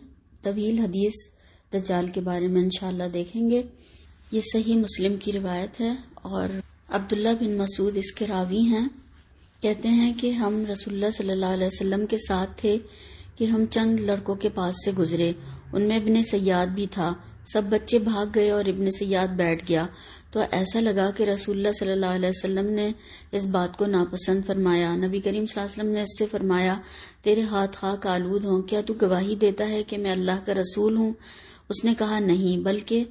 طویل حدیث دجال کے بارے میں انشاءاللہ دیکھیں گے. یہ صحیح مسلم کی روایت ہے اور عبداللہ بن مسعود اس کے راوی ہیں. کہتے ہیں کہ ہم رسول اللہ صلی اللہ علیہ وسلم کے ساتھ تھے کہ ہم چند لڑکوں کے پاس سے گزرے، ان میں ابن سیاد بھی تھا. سب بچے بھاگ گئے اور ابن سیاد بیٹھ گیا. تو ایسا لگا کہ رسول اللہ صلی اللہ علیہ وسلم نے اس بات کو ناپسند فرمایا. نبی کریم صلی اللہ علیہ وسلم نے اس سے فرمایا، تیرے ہاتھ خاک آلود ہوں، کیا تو گواہی دیتا ہے کہ میں اللہ کا رسول ہوں؟ اس نے کہا نہیں، بلکہ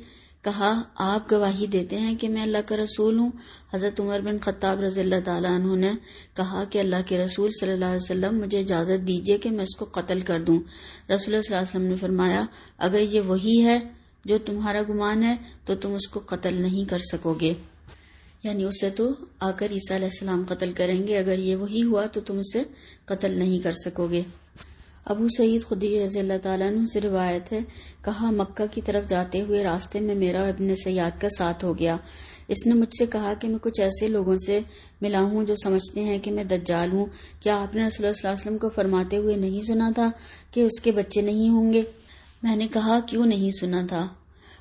کہا آپ گواہی دیتے ہیں کہ میں اللہ کا رسول ہوں. حضرت عمر بن خطاب رضی اللہ تعالیٰ عنہ نے کہا کہ اللہ کے رسول صلی اللہ علیہ وسلم مجھے اجازت دیجیے کہ میں اس کو قتل کر دوں. رسول اللہ صلی اللہ علیہ وسلم نے فرمایا، اگر یہ وہی ہے جو تمہارا گمان ہے تو تم اس کو قتل نہیں کر سکو گے، یعنی اسے تو آ کر عیسیٰ علیہ السلام قتل کریں گے، اگر یہ وہی ہوا تو تم اسے قتل نہیں کر سکو گے. ابو سعید خدری رضی اللہ تعالیٰ عنہ سے روایت ہے، کہا مکہ کی طرف جاتے ہوئے راستے میں میرا ابن سیاد کا ساتھ ہو گیا. اس نے مجھ سے کہا کہ میں کچھ ایسے لوگوں سے ملا ہوں جو سمجھتے ہیں کہ میں دجال ہوں. کیا آپ نے رسول اللہ صلی اللہ علیہ وسلم کو فرماتے ہوئے نہیں سنا تھا کہ اس کے بچے نہیں ہوں گے؟ میں نے کہا کیوں نہیں سنا تھا؟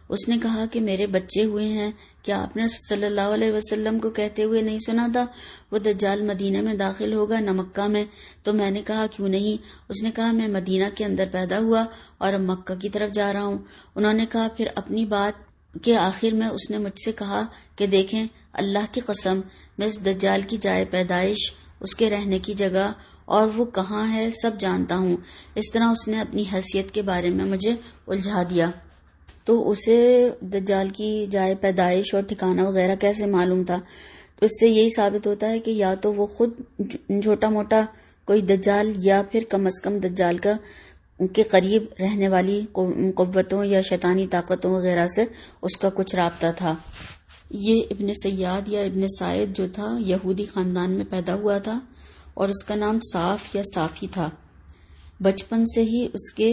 اس نے کہا کہ میرے بچے ہوئے ہیں. کیا آپ نے صلی اللہ علیہ وسلم کو کہتے ہوئے نہیں سنا تھا وہ دجال مدینہ میں داخل ہوگا نہ مکہ میں؟ تو میں نے کہا کیوں نہیں؟ اس نے کہا میں مدینہ کے اندر پیدا ہوا اور اب مکہ کی طرف جا رہا ہوں. انہوں نے کہا پھر اپنی بات کے آخر میں اس نے مجھ سے کہا کہ دیکھیں اللہ کی قسم میں اس دجال کی جائے پیدائش، اس کے رہنے کی جگہ اور وہ کہاں ہے سب جانتا ہوں. اس طرح اس نے اپنی حیثیت کے بارے میں مجھے الجھا دیا. تو اسے دجال کی جائے پیدائش اور ٹھکانہ وغیرہ کیسے معلوم تھا؟ تو اس سے یہی ثابت ہوتا ہے کہ یا تو وہ خود چھوٹا موٹا کوئی دجال یا پھر کم از کم دجال کا کے قریب رہنے والی قوتوں یا شیطانی طاقتوں وغیرہ سے اس کا کچھ رابطہ تھا. یہ ابن سیاد یا ابن سائد جو تھا یہودی خاندان میں پیدا ہوا تھا اور اس کا نام صاف یا صافی تھا. بچپن سے ہی اس کے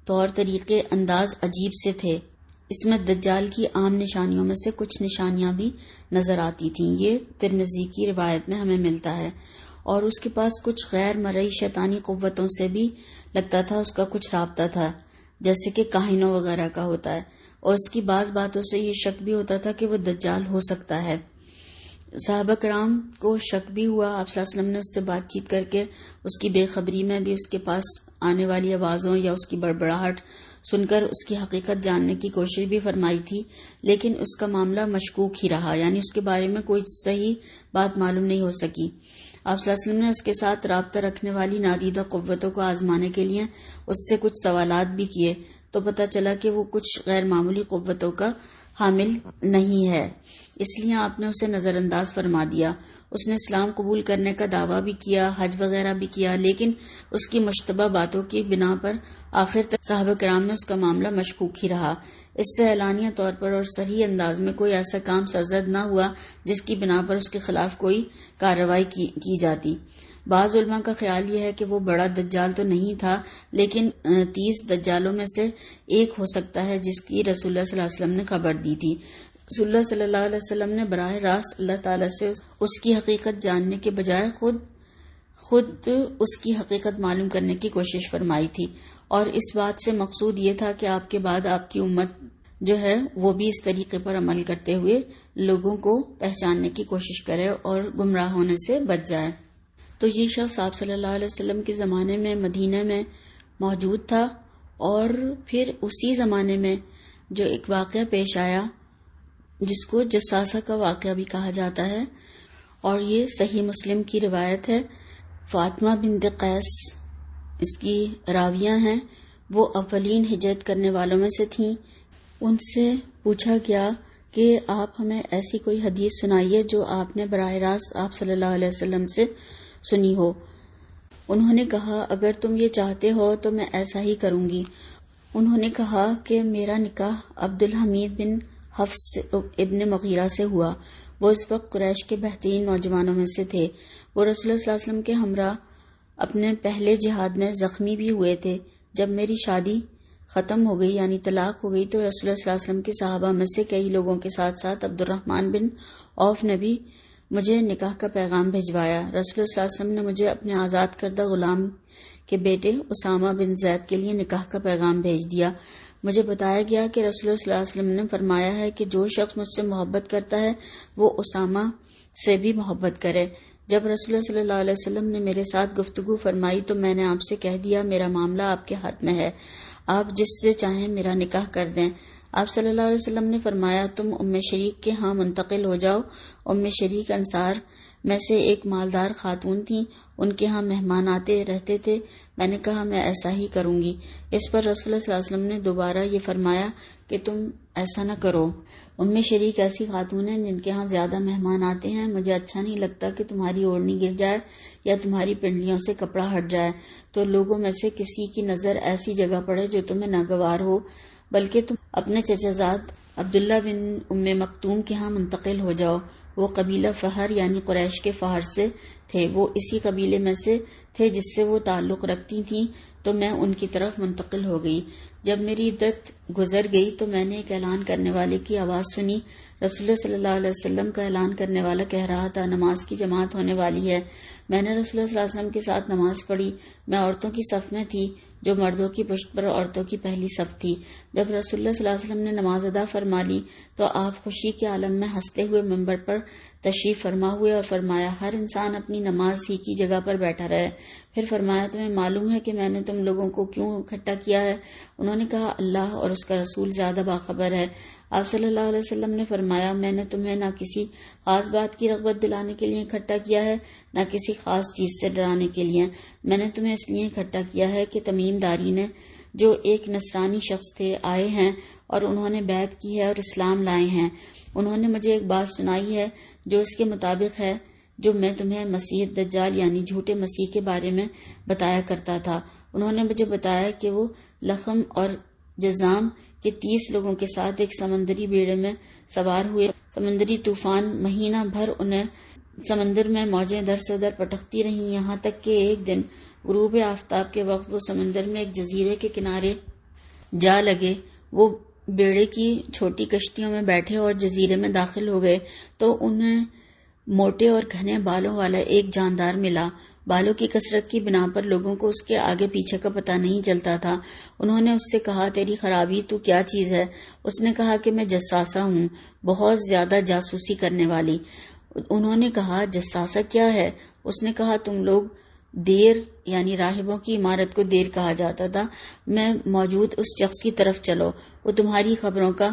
طور طریقے انداز عجیب سے تھے. اس میں دجال کی عام نشانیوں میں سے کچھ نشانیاں بھی نظر آتی تھیں. یہ ترمذی کی روایت میں ہمیں ملتا ہے. اور اس کے پاس کچھ غیر مرئی شیطانی قوتوں سے بھی لگتا تھا اس کا کچھ رابطہ تھا، جیسے کہ کاہنوں وغیرہ کا ہوتا ہے. اور اس کی بعض باتوں سے یہ شک بھی ہوتا تھا کہ وہ دجال ہو سکتا ہے. صحابہ کرام کو شک بھی ہوا. آپ صلی اللہ علیہ وسلم نے اس سے بات چیت کر کے اس کی بے خبری میں بھی اس کے پاس آنے والی آوازوں یا اس کی بڑبڑاہٹ سن کر اس کی حقیقت جاننے کی کوشش بھی فرمائی تھی، لیکن اس کا معاملہ مشکوک ہی رہا، یعنی اس کے بارے میں کوئی صحیح بات معلوم نہیں ہو سکی. آپ صلی اللہ علیہ وسلم نے اس کے ساتھ رابطہ رکھنے والی نادیدہ قوتوں کو آزمانے کے لیے اس سے کچھ سوالات بھی کیے تو پتہ چلا کہ وہ کچھ غیر معمولی قوتوں کا حامل نہیں ہے. اس لیے آپ نے اسے نظر انداز فرما دیا اس نے اسلام قبول کرنے کا دعویٰ بھی کیا، حج وغیرہ بھی کیا، لیکن اس کی مشتبہ باتوں کی بنا پر آخر تک صحابہ کرام میں اس کا معاملہ مشکوک ہی رہا۔ اس سے اعلانیہ طور پر اور صحیح انداز میں کوئی ایسا کام سرزد نہ ہوا جس کی بنا پر اس کے خلاف کوئی کارروائی کی جاتی۔ بعض علماء کا خیال یہ ہے کہ وہ بڑا دجال تو نہیں تھا، لیکن 30 دجالوں میں سے ایک ہو سکتا ہے جس کی رسول اللہ صلی اللہ علیہ وسلم نے خبر دی تھی۔ رسول اللہ صلی اللہ علیہ وسلم نے براہ راست اللہ تعالیٰ سے اس کی حقیقت جاننے کے بجائے خود اس کی حقیقت معلوم کرنے کی کوشش فرمائی تھی، اور اس بات سے مقصود یہ تھا کہ آپ کے بعد آپ کی امت جو ہے وہ بھی اس طریقے پر عمل کرتے ہوئے لوگوں کو پہچاننے کی کوشش کرے اور گمراہ ہونے سے بچ جائے۔ تو یہ شخص آپ صلی اللہ علیہ وسلم کے زمانے میں مدینہ میں موجود تھا، اور پھر اسی زمانے میں جو ایک واقعہ پیش آیا جس کو جساسہ کا واقعہ بھی کہا جاتا ہے، اور یہ صحیح مسلم کی روایت ہے۔ فاطمہ بنت قیس اس کی راویہ ہیں، وہ اولین ہجرت کرنے والوں میں سے تھیں۔ ان سے پوچھا گیا کہ آپ ہمیں ایسی کوئی حدیث سنائیے جو آپ نے براہ راست آپ صلی اللہ علیہ وسلم سے سنی ہو۔ انہوں نے کہا اگر تم یہ چاہتے ہو تو میں ایسا ہی کروں گی۔ انہوں نے کہا کہ میرا نکاح عبد الحمید بن حفص ابن مغیرہ سے ہوا۔ وہ اس وقت قریش کے بہترین نوجوانوں میں سے تھے۔ وہ رسول اللہ صلی اللہ علیہ وسلم کے ہمراہ اپنے پہلے جہاد میں زخمی بھی ہوئے تھے۔ جب میری شادی ختم ہو گئی یعنی طلاق ہو گئی تو رسول اللہ صلی اللہ علیہ وسلم کے صحابہ میں سے کئی لوگوں کے ساتھ ساتھ عبد الرحمن بن عوف نے بھی مجھے نکاح کا پیغام بھجوایا۔ رسول اللہ صلی اللہ علیہ وسلم نے مجھے اپنے آزاد کردہ غلام کے بیٹے اسامہ بن زید کے لیے نکاح کا پیغام بھیج دیا۔ مجھے بتایا گیا کہ رسول اللہ صلی اللہ علیہ وسلم نے فرمایا ہے کہ جو شخص مجھ سے محبت کرتا ہے وہ اسامہ سے بھی محبت کرے۔ جب رسول اللہ صلی اللہ علیہ وسلم نے میرے ساتھ گفتگو فرمائی تو میں نے آپ سے کہہ دیا میرا معاملہ آپ کے ہاتھ میں ہے، آپ جس سے چاہیں میرا نکاح کر دیں۔ آپ صلی اللہ علیہ وسلم نے فرمایا تم ام شریک کے ہاں منتقل ہو جاؤ۔ ام شریک انصار میں سے ایک مالدار خاتون تھیں، ان کے ہاں مہمان آتے رہتے تھے۔ میں نے کہا میں ایسا ہی کروں گی۔ اس پر رسول اللہ صلی اللہ علیہ وسلم نے دوبارہ یہ فرمایا کہ تم ایسا نہ کرو، ام شریک ایسی خاتون ہیں جن کے ہاں زیادہ مہمان آتے ہیں، مجھے اچھا نہیں لگتا کہ تمہاری اوڑھنی گر جائے یا تمہاری پنڈلیوں سے کپڑا ہٹ جائے تو لوگوں میں سے کسی کی نظر ایسی جگہ پڑے جو تمہیں ناگوار ہو، بلکہ تم اپنے چچا زاد عبداللہ بن ام مکتوم کے ہاں منتقل ہو جاؤ۔ وہ قبیلہ فہر یعنی قریش کے فہر سے تھے، وہ اسی قبیلے میں سے تھے جس سے وہ تعلق رکھتی تھیں، تو میں ان کی طرف منتقل ہو گئی۔ جب میری عدت گزر گئی تو میں نے ایک اعلان کرنے والے کی آواز سنی۔ رسول اللہ صلی اللہ علیہ وسلم کا اعلان کرنے والا کہہ رہا تھا نماز کی جماعت ہونے والی ہے۔ میں نے رسول اللہ صلی اللہ علیہ وسلم کے ساتھ نماز پڑھی۔ میں عورتوں کی صف میں تھی جو مردوں کی پشت پر عورتوں کی پہلی صف تھی۔ جب رسول اللہ صلی اللہ علیہ وسلم نے نماز ادا فرما لی تو آپ خوشی کے عالم میں ہنستے ہوئے منبر پر تشریف فرما ہوئے اور فرمایا ہر انسان اپنی نماز ہی کی جگہ پر بیٹھا رہے۔ پھر فرمایا تمہیں معلوم ہے کہ میں نے تم لوگوں کو کیوں اکٹھا کیا ہے؟ انہوں نے کہا اللہ اور اس کا رسول زیادہ باخبر ہے۔ آپ صلی اللہ علیہ وسلم نے فرمایا میں نے تمہیں نہ کسی خاص بات کی رغبت دلانے کے لیے اکٹھا کیا ہے نہ کسی خاص چیز سے ڈرانے کے لیے، میں نے تمہیں اس لیے اکٹھا کیا ہے کہ تمیم داری نے جو ایک نصرانی شخص تھے آئے ہیں اور انہوں نے بیعت کی ہے اور اسلام لائے ہیں۔ انہوں نے مجھے ایک بات سنائی ہے جو اس کے مطابق ہے جو میں تمہیں مسیح دجال یعنی جھوٹے مسیح کے بارے میں بتایا کرتا تھا۔ انہوں نے مجھے بتایا کہ وہ لخم اور جزام کے 30 لوگوں کے ساتھ ایک سمندری بیڑے میں سوار ہوئے۔ سمندری طوفان مہینہ بھر انہیں سمندر میں موجیں ادھر سے ادھر پٹکتی رہیں، یہاں تک کہ ایک دن غروب آفتاب کے وقت وہ سمندر میں ایک جزیرے کے کنارے جا لگے۔ وہ بیڑے کی چھوٹی کشتیوں میں بیٹھے اور جزیرے میں داخل ہو گئے تو انہیں موٹے اور گھنے بالوں والا ایک جاندار ملا۔ بالوں کی کثرت کی بنا پر لوگوں کو اس کے آگے پیچھے کا پتہ نہیں چلتا تھا۔ انہوں نے اس سے کہا تیری خرابی تو کیا چیز ہے؟ اس نے کہا کہ میں جساسہ ہوں، بہت زیادہ جاسوسی کرنے والی۔ انہوں نے کہا جساسہ کیا ہے؟ اس نے کہا تم لوگ دیر یعنی راہبوں کی عمارت کو دیر کہا جاتا تھا میں موجود اس شخص کی طرف چلو، وہ تمہاری خبروں کا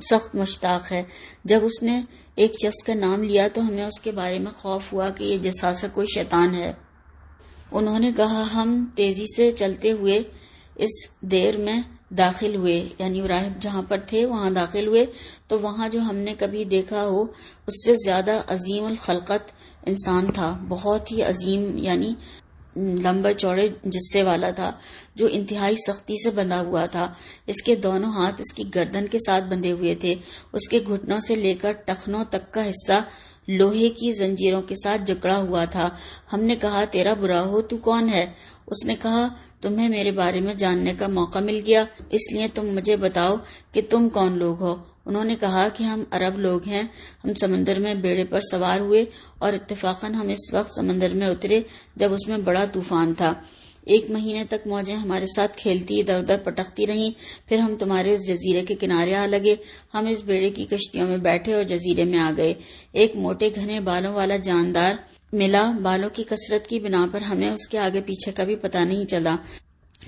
سخت مشتاق ہے۔ جب اس نے ایک شخص کا نام لیا تو ہمیں اس کے بارے میں خوف ہوا کہ یہ جساسہ کوئی شیطان ہے۔ انہوں نے کہا ہم تیزی سے چلتے ہوئے اس دیر میں داخل ہوئے، یعنی وہ راہب جہاں پر تھے وہاں داخل ہوئے، تو وہاں جو ہم نے کبھی دیکھا ہو اس سے زیادہ عظیم الخلقت انسان تھا، بہت ہی عظیم، یعنی لمبے چوڑے جسے والا تھا، جو انتہائی سختی سے بندھا ہوا تھا۔ اس کے دونوں ہاتھ اس کی گردن کے ساتھ بندھے ہوئے تھے، اس کے گھٹنوں سے لے کر ٹخنوں تک کا حصہ لوہے کی زنجیروں کے ساتھ جکڑا ہوا تھا۔ ہم نے کہا تیرا برا ہو، تو کون ہے؟ اس نے کہا تمہیں میرے بارے میں جاننے کا موقع مل گیا، اس لیے تم مجھے بتاؤ کہ تم کون لوگ ہو۔ انہوں نے کہا کہ ہم عرب لوگ ہیں، ہم سمندر میں بیڑے پر سوار ہوئے اور اتفاقاً ہم اس وقت سمندر میں اترے جب اس میں بڑا طوفان تھا۔ 1 مہینے تک موجیں ہمارے ساتھ کھیلتی ادھر ادھر پٹکتی رہیں، پھر ہم تمہارے اس جزیرے کے کنارے آ لگے۔ ہم اس بیڑے کی کشتیوں میں بیٹھے اور جزیرے میں آ گئے۔ ایک موٹے گھنے بالوں والا جاندار ملا، بالوں کی کثرت کی بنا پر ہمیں اس کے آگے پیچھے کا بھی پتہ نہیں چلا۔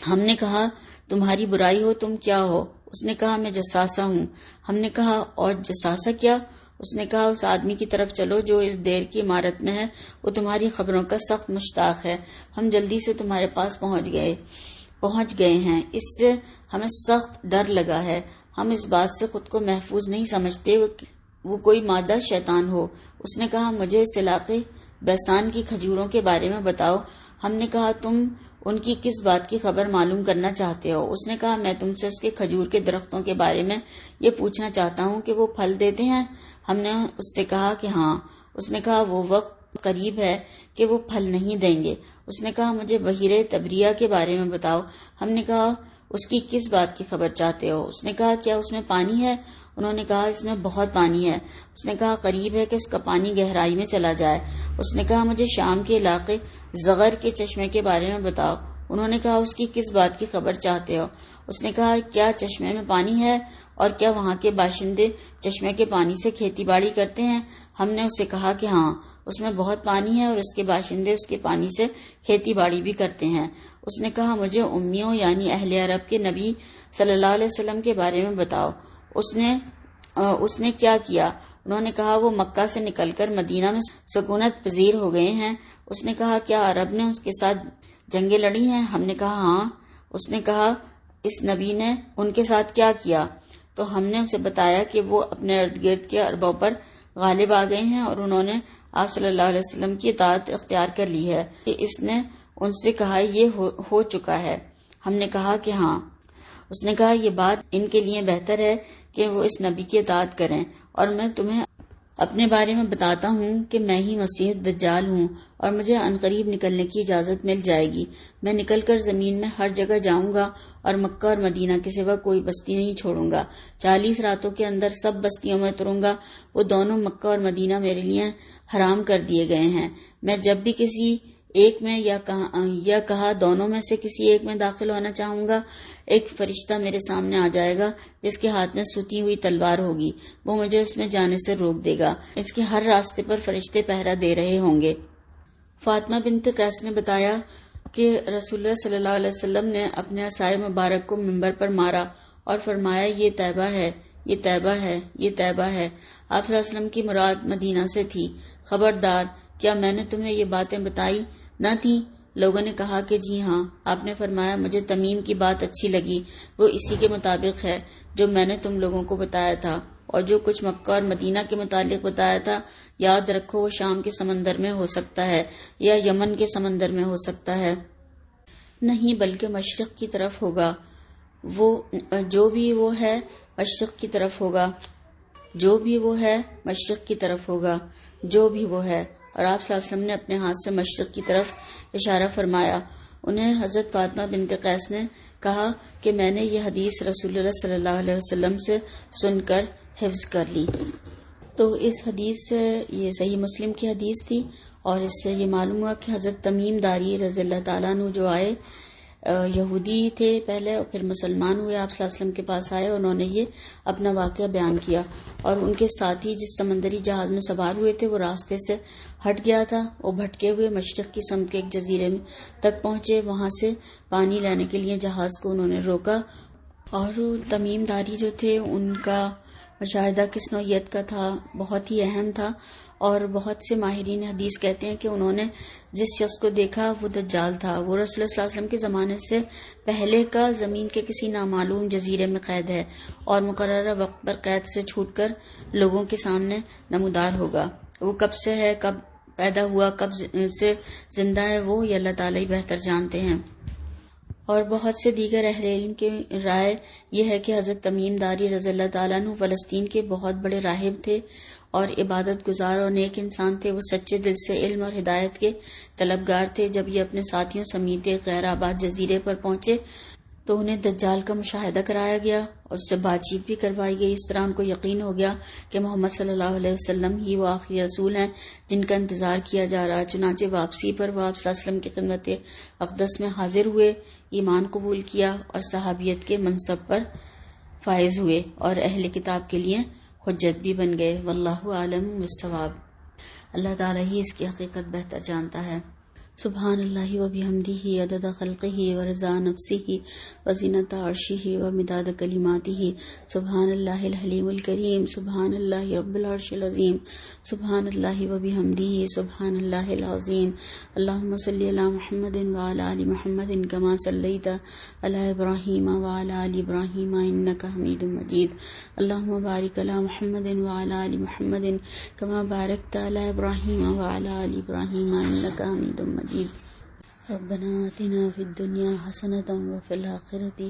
ہم نے کہا تمہاری برائی ہو، تم کیا ہو؟ اس نے کہا میں جساسہ ہوں۔ ہم نے کہا اور جساسہ کیا؟ اس نے کہا اس آدمی کی طرف چلو جو اس دیر کی عمارت میں ہے، وہ تمہاری خبروں کا سخت مشتاق ہے۔ ہم جلدی سے تمہارے پاس پہنچ گئے ہیں، اس سے ہمیں سخت ڈر لگا ہے۔ ہم اس بات سے خود کو محفوظ نہیں سمجھتے وہ کوئی مادہ شیطان ہو۔ اس نے کہا مجھے اس علاقے بیسان کی کھجوروں کے بارے میں بتاؤ۔ ہم نے کہا تم ان کی کس بات کی خبر معلوم کرنا چاہتے ہو؟ اس نے کہا میں تم سے اس کے کھجور کے درختوں کے بارے میں یہ پوچھنا چاہتا ہوں کہ وہ پھل دیتے ہیں۔ ہم نے اس سے کہا کہ ہاں۔ اس نے کہا وہ وقت قریب ہے کہ وہ پھل نہیں دیں گے۔ اس نے کہا مجھے بحیرہ تبریہ کے بارے میں بتاؤ۔ ہم نے کہا اس کی کس بات کی خبر چاہتے ہو؟ اس نے کہا کیا اس میں پانی ہے؟ انہوں نے کہا اس میں بہت پانی ہے۔ اس نے کہا قریب ہے کہ اس کا پانی گہرائی میں چلا جائے۔ اس نے کہا مجھے شام کے علاقے زغر کے چشمے کے بارے میں بتاؤ۔ انہوں نے کہا اس کی کس بات کی خبر چاہتے ہو؟ اس نے کہا کیا چشمے میں پانی ہے اور کیا وہاں کے باشندے چشمے کے پانی سے کھیتی باڑی کرتے ہیں؟ ہم نے اسے کہا کہ ہاں، اس میں بہت پانی ہے اور اس کے باشندے اس کے پانی سے کھیتی باڑی بھی کرتے ہیں۔ اس نے کہا مجھے امیوں یعنی اہل عرب کے نبی صلی اللہ علیہ وسلم کے بارے میں بتاؤ۔ اس نے کیا کیا؟ انہوں نے کہا وہ مکہ سے نکل کر مدینہ میں سکونت پذیر ہو گئے ہیں۔ اس نے کہا کیا عرب نے اس کے ساتھ جنگیں لڑی ہیں؟ ہم نے کہا ہاں۔ اس نے کہا اس نبی نے ان کے ساتھ کیا کیا؟ تو ہم نے اسے بتایا کہ وہ اپنے ارد گرد کے عربوں پر غالب آ گئے ہیں اور انہوں نے آپ صلی اللہ علیہ وسلم کی اطاعت اختیار کر لی ہے کہ اس نے ان سے کہا یہ ہو چکا ہے۔ ہم نے کہا کہ ہاں۔ اس نے کہا یہ بات ان کے لیے بہتر ہے کہ وہ اس نبی کی اطاعت کریں، اور میں تمہیں اپنے بارے میں بتاتا ہوں کہ میں ہی مسیح دجال ہوں اور مجھے عنقریب نکلنے کی اجازت مل جائے گی۔ میں نکل کر زمین میں ہر جگہ جاؤں گا اور مکہ اور مدینہ کے سوا کوئی بستی نہیں چھوڑوں گا۔ 40 راتوں کے اندر سب بستیوں میں اتروں گا۔ وہ دونوں مکہ اور مدینہ میرے لیے حرام کر دیے گئے ہیں۔ میں جب بھی کسی ایک میں یا کہا دونوں میں سے کسی ایک میں داخل ہونا چاہوں گا، ایک فرشتہ میرے سامنے آ جائے گا جس کے ہاتھ میں سوتی ہوئی تلوار ہوگی، وہ مجھے اس میں جانے سے روک دے گا۔ اس کے ہر راستے پر فرشتے پہرا دے رہے ہوں گے۔ فاطمہ بنت قیس نے بتایا کہ رسول اللہ صلی اللہ علیہ وسلم نے اپنے عصائے مبارک کو منبر پر مارا اور فرمایا یہ طیبہ ہے، یہ طیبہ ہے، یہ طیبہ ہے۔ آپ صلی اللہ علیہ وسلم کی مراد مدینہ سے تھی۔ خبردار، کیا میں نے تمہیں یہ باتیں بتائی نہ تھی؟ لوگوں نے کہا کہ جی ہاں۔ آپ نے فرمایا مجھے تمیم کی بات اچھی لگی، وہ اسی کے مطابق ہے جو میں نے تم لوگوں کو بتایا تھا، اور جو کچھ مکہ اور مدینہ کے متعلق بتایا تھا یاد رکھو وہ شام کے سمندر میں ہو سکتا ہے یا یمن کے سمندر میں ہو سکتا ہے، نہیں بلکہ مشرق کی طرف ہوگا۔ وہ جو بھی وہ ہے مشرق کی طرف ہوگا، جو بھی وہ ہے مشرق کی طرف ہوگا، جو بھی وہ ہے۔ اور آپ صلی اللہ علیہ وسلم نے اپنے ہاتھ سے مشرق کی طرف اشارہ فرمایا۔ انہیں حضرت فاطمہ بنت قیس نے کہا کہ میں نے یہ حدیث رسول اللہ صلی اللہ علیہ وسلم سے سن کر حفظ کر لی۔ تو اس حدیث سے، یہ صحیح مسلم کی حدیث تھی، اور اس سے یہ معلوم ہوا کہ حضرت تمیم داری رضی اللہ تعالیٰ عنہ جو آئے، یہودی تھے پہلے اور پھر مسلمان ہوئے، آپ صلی اللہ علیہ وسلم کے پاس آئے، انہوں نے یہ اپنا واقعہ بیان کیا، اور ان کے ساتھی جس سمندری جہاز میں سوار ہوئے تھے وہ راستے سے ہٹ گیا تھا، وہ بھٹکے ہوئے مشرق کی سمت کے ایک جزیرے تک پہنچے۔ وہاں سے پانی لینے کے لیے جہاز کو انہوں نے روکا، اور تمیم داری جو تھے ان کا مشاہدہ کس نوعیت کا تھا؟ بہت ہی اہم تھا، اور بہت سے ماہرین حدیث کہتے ہیں کہ انہوں نے جس شخص کو دیکھا وہ دجال تھا۔ وہ رسول اللہ صلی اللہ علیہ وسلم کے زمانے سے پہلے کا زمین کے کسی نامعلوم جزیرے میں قید ہے، اور مقررہ وقت پر قید سے چھوٹ کر لوگوں کے سامنے نمودار ہوگا۔ وہ کب سے ہے، کب پیدا ہوا، کب سے زندہ ہے، وہ یا اللہ تعالیٰ ہی بہتر جانتے ہیں۔ اور بہت سے دیگر اہل علم کی رائے یہ ہے کہ حضرت تمیم داری رضی اللہ تعالیٰ عنہ فلسطین کے بہت بڑے راہب تھے اور عبادت گزار اور نیک انسان تھے۔ وہ سچے دل سے علم اور ہدایت کے طلبگار تھے۔ جب یہ اپنے ساتھیوں سمیت ایک غیر آباد جزیرے پر پہنچے تو انہیں دجال کا مشاہدہ کرایا گیا اور اس سے بات چیت بھی کروائی گئی۔ اس طرح ان کو یقین ہو گیا کہ محمد صلی اللہ علیہ وسلم ہی وہ آخری رسول ہیں جن کا انتظار کیا جا رہا۔ چنانچہ واپسی پر وہ آپ صلی اللہ علیہ وسلم کی خدمت اقدس میں حاضر ہوئے، ایمان قبول کیا اور صحابیت کے منصب پر فائز ہوئے اور اہل کتاب کے لیے حجت بھی بن گئے۔ واللہ عالم بالصواب۔ اللہ تعالیٰ ہی اس کی حقیقت بہتر جانتا ہے۔ سبحان اللہ و بحمدہ عدد خلقہ و رضا نفسہ و زینت عرشہ و مداد کلماتہ۔ سبحان اللہ الحلیم الکریم، سبحان اللہ رب العرش العظیم، سبحان اللہ و بحمدہ، سبحان اللہ العظیم۔ اللہم صلی علی محمد وعلی آل محمد کما صلیت علی ابراہیم وعلی آل ابراہیم انک حمید مجید۔ اللہم بارک علی محمد وعلی آل محمد کما بارکت علی ابراہیم وعلی آل ابراہیم انک حمید مجید۔ ربنا آتنا فی الدنیا حسنۃ وفی الآخرۃ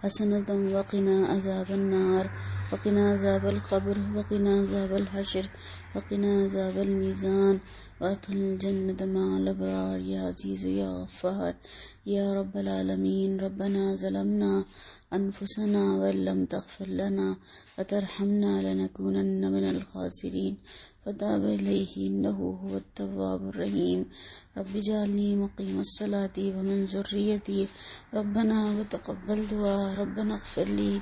حسنۃ وقنا عذاب النار وقنا عذاب القبر وقنا عذاب الحشر وقنا عذاب الميزان وادخلنا الجنة مع الأبرار یا عزیز یا غفار یا رب العالمین۔ ربنا ظلمنا انفسنا وان لم تغفر لنا وترحمنا لنكونن من الخاسرین فتاب الیہ انہ هو التواب الرحیم۔ رب اجعلنی مقیم الصلاۃ ومن ذریتی ربنا وتقبل دعاء۔ ربنا اغفر لی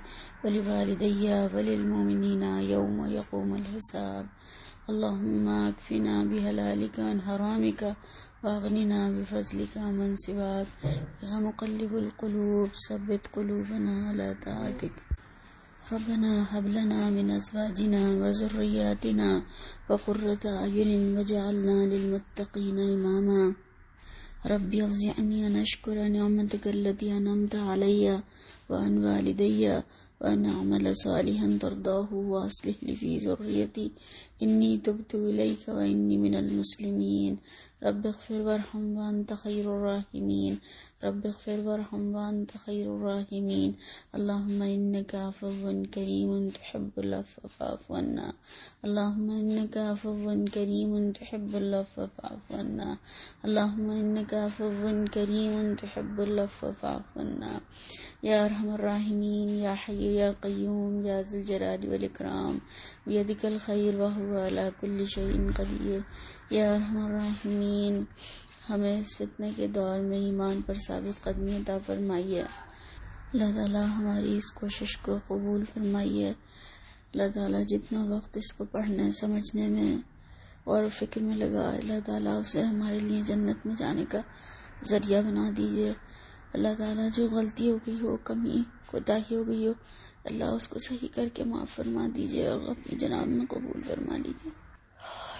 ولوالدی وللمؤمنین یوم یقوم الحساب۔ اللہم اکفنا بحلالک عن حرامک واغننا بفضلک عمن سواک یا مقلب القلوب ثبت قلوبنا علی طاعتک۔ ربنا هب لنا من ازواجنا وذرياتنا قرة اعين واجعلنا للمتقين اماما۔ رب اوزعني ان اشكر نعمتك التي انعمت علي وعن والدي وان اعمل صالحا ترضاه واصلح لي في ذريتي اني تبت اليك واني من المسلمين۔ رب اغفر وارحم وانت خير الراحمين۔ رب اغفر وارحم وانت خير الراحمين۔ اللهم انك عفو كريم تحب العفو فاعف عنا۔ اللهم انك عفو كريم تحب العفو فاعف عنا۔ اللهم انك عفو كريم تحب العفو فاعف عنا۔ یا ارحم الراحمین، یا حی یا قیوم، یا ذی الجلال والاکرام، بیدک الخیر وهو علی کل شیء قدیر۔ یا ارحم الراحمین، ہمیں اس فتنے کے دور میں ایمان پر ثابت قدمی عطا فرمائیے۔ اللہ تعالیٰ ہماری اس کوشش کو قبول فرمائیے۔ اللہ تعالیٰ جتنا وقت اس کو پڑھنے سمجھنے میں اور فکر میں لگا، اللہ تعالیٰ اسے ہمارے لیے جنت میں جانے کا ذریعہ بنا دیجیے۔ اللہ تعالیٰ جو غلطی ہو گئی ہو، کمی کوتاہی ہو گئی ہو، اللہ اس کو صحیح کر کے معاف فرما دیجیے اور اپنی جناب میں قبول فرما لیجیے۔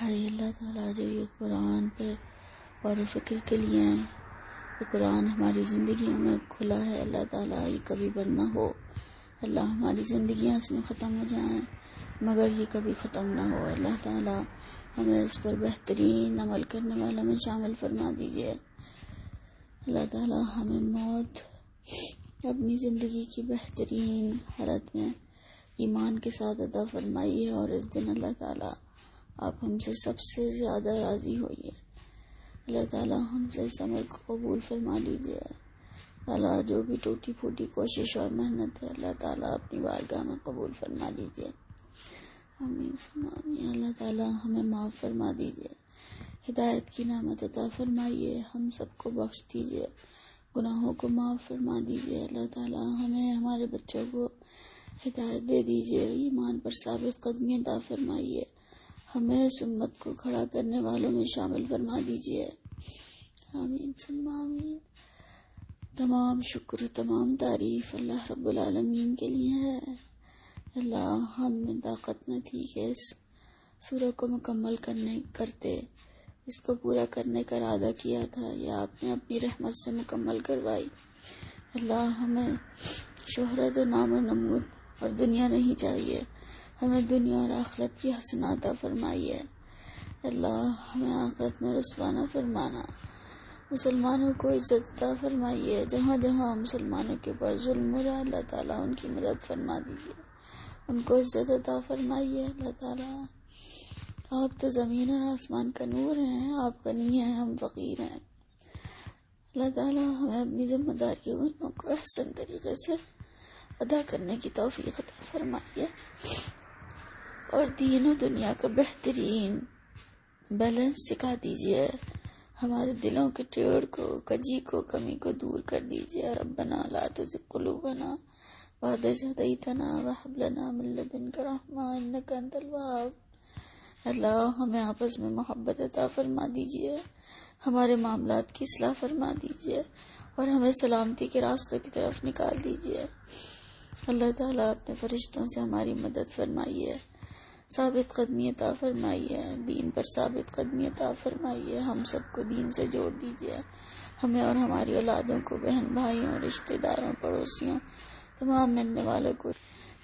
اور اللہ تعالیٰ جو یہ قرآن پر اور فکر کے لیے ہیں، یہ قرآن ہماری زندگیوں میں کھلا ہے، اللہ تعالیٰ یہ کبھی بند نہ ہو۔ اللہ ہماری زندگیاں اس میں ختم ہو جائیں مگر یہ کبھی ختم نہ ہو۔ اللہ تعالیٰ ہمیں اس پر بہترین عمل کرنے والوں میں شامل فرما دیجیے۔ اللہ تعالیٰ ہمیں موت اپنی زندگی کی بہترین حالت میں ایمان کے ساتھ عطا فرمائیے، اور اس دن اللہ تعالیٰ آپ ہم سے سب سے زیادہ راضی ہوئیے۔ اللہ تعالیٰ ہم سے اس عمل کو قبول فرما لیجیے۔ اللہ جو بھی ٹوٹی پھوٹی کوشش اور محنت ہے، اللہ تعالیٰ اپنی بارگاہ میں قبول فرما لیجیے۔ آمین ثم آمین۔ اللہ تعالیٰ ہمیں معاف فرما دیجیے، ہدایت کی نعمت عطا فرمائیے، ہم سب کو بخش دیجیے، گناہوں کو معاف فرما دیجیے۔ اللہ تعالیٰ ہمیں ہمارے بچوں کو ہدایت دے دیجیے، ایمان پر ثابت قدمی عطا فرمائیے، ہمیں اس امت کو کھڑا کرنے والوں میں شامل فرما دیجیے۔ آمین ثم آمین۔ تمام شکر، تمام تعریف اللہ رب العالمین کے لیے ہے، اللہ ہم میں طاقت نہ تھی کہ اس سورہ کو مکمل کرتے، اس کو پورا کرنے کا ارادہ کیا تھا، یا آپ نے اپنی رحمت سے مکمل کروائی۔ اللہ ہمیں شہرت و نام و نمود اور دنیا نہیں چاہیے، ہمیں دنیا اور آخرت کی حسنات عطا فرمائیے۔ اللہ ہمیں آخرت میں رسوا نہ فرمانا، مسلمانوں کو عزت عطا فرمائیے۔ جہاں جہاں مسلمانوں کے اوپر ظلم ہو رہا ہے اللہ تعالیٰ ان کی مدد فرما دیجیے، ان کو عزت عطا فرمائیے۔ اللہ تعالیٰ آپ تو زمین اور آسمان کا نور ہیں، آپ غنی ہیں، ہم فقیر ہیں۔ اللہ تعالیٰ ہمیں اپنی ذمہ داریوں کو احسن طریقے سے ادا کرنے کی توفیق عطا فرمائیے، اور دین و دنیا کا بہترین بیلنس سکھا دیجیے۔ ہمارے دلوں کے ٹیڑھ کو، کجی کو، کمی کو دور کر دیجیے۔ ربنا لا تزغ قلوبنا بعد إذ هديتنا وهب لنا من لدنك رحمة إنك أنت الوهاب۔ اللہ ہمیں آپس میں محبت عطا فرما دیجیے، ہمارے معاملات کی اصلاح فرما دیجیے، اور ہمیں سلامتی کے راستوں کی طرف نکال دیجیے۔ اللہ تعالیٰ اپنے فرشتوں سے ہماری مدد فرمائیے، ثابت قدمی عطا فرمائیے، دین پر ثابت قدمی عطا فرمائیے۔ ہم سب کو دین سے جوڑ دیجیے، ہمیں اور ہماری اولادوں کو، بہن بھائیوں، رشتہ داروں، پڑوسیوں، تمام ملنے والوں کو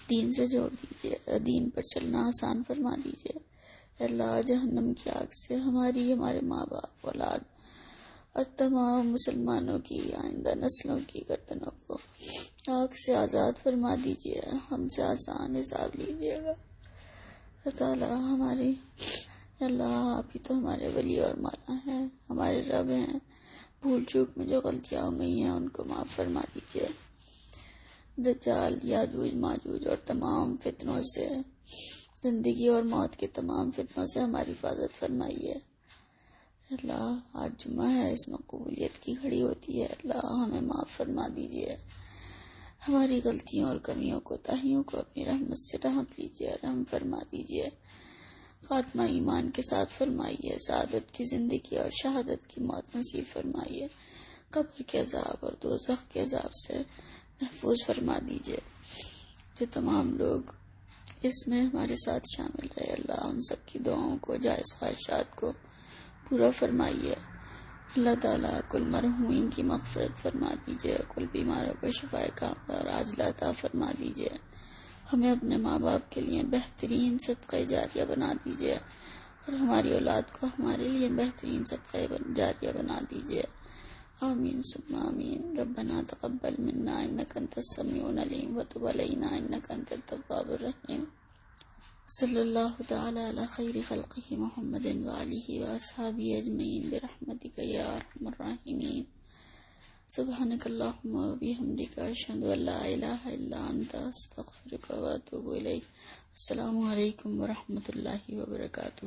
دین سے جوڑ دیجیے، دین پر چلنا آسان فرما دیجیے۔ اللہ جہنم کی آگ سے ہماری، ہمارے ماں باپ، اولاد اور تمام مسلمانوں کی آئندہ نسلوں کی گردنوں کو آگ سے آزاد فرما دیجیے، ہم سے آسان حساب لیجیے گا۔ اللہ تعالیٰ ہماری، اللہ آپ ہی تو ہمارے ولی اور مولا ہیں، ہمارے رب ہیں۔ بھول چوک میں جو غلطیاں ہو گئی ہیں ان کو معاف فرما دیجیے۔ دجال، یاجوج ماجوج اور تمام فتنوں سے، زندگی اور موت کے تمام فتنوں سے ہماری حفاظت فرمائیے۔ اللہ آج جمعہ ہے، اس میں قبولیت کی گھڑی ہوتی ہے، اللہ ہمیں معاف فرما دیجیے۔ ہماری غلطیوں اور کمیوں کو، تاہیوں کو اپنی رحمت سے ڈھانپ لیجیے، رحم فرما دیجیے۔ خاتمہ ایمان کے ساتھ فرمائیے، سعادت کی زندگی اور شہادت کی موت نصیب فرمائیے۔ قبر کے عذاب اور دوزخ کے عذاب سے محفوظ فرما دیجیے۔ جو تمام لوگ اس میں ہمارے ساتھ شامل رہے، اللہ ان سب کی دعاؤں کو، جائز خواہشات کو پورا فرمائیے۔ اللہ تعالیٰ کل مرحومین کی مغفرت فرما دیجیے، کل بیماروں کو شفائے کاملہ اور عاجلہ عطا فرما دیجیے۔ ہمیں اپنے ماں باپ کے لیے بہترین صدقہ جاریہ بنا دیجیے، اور ہماری اولاد کو ہمارے لیے بہترین صدقہ جاریہ بنا دیجیے۔ آمین ثم آمین۔ ربنا تقبل منا انک انت السمیع العلیم وتب علینا انک انت التواب الرحیم۔ صلی اللہ تعالی علی خیر خلقہ محمد وآلہ واصحابہ اجمعین برحمتک یا ارحم الراحمین۔ سبحانک اللہم وبحمدک اشہد ان لا الہ الا انت استغفرک واتوب الیک۔ السلام علیکم ورحمۃ اللہ وبرکاتہ۔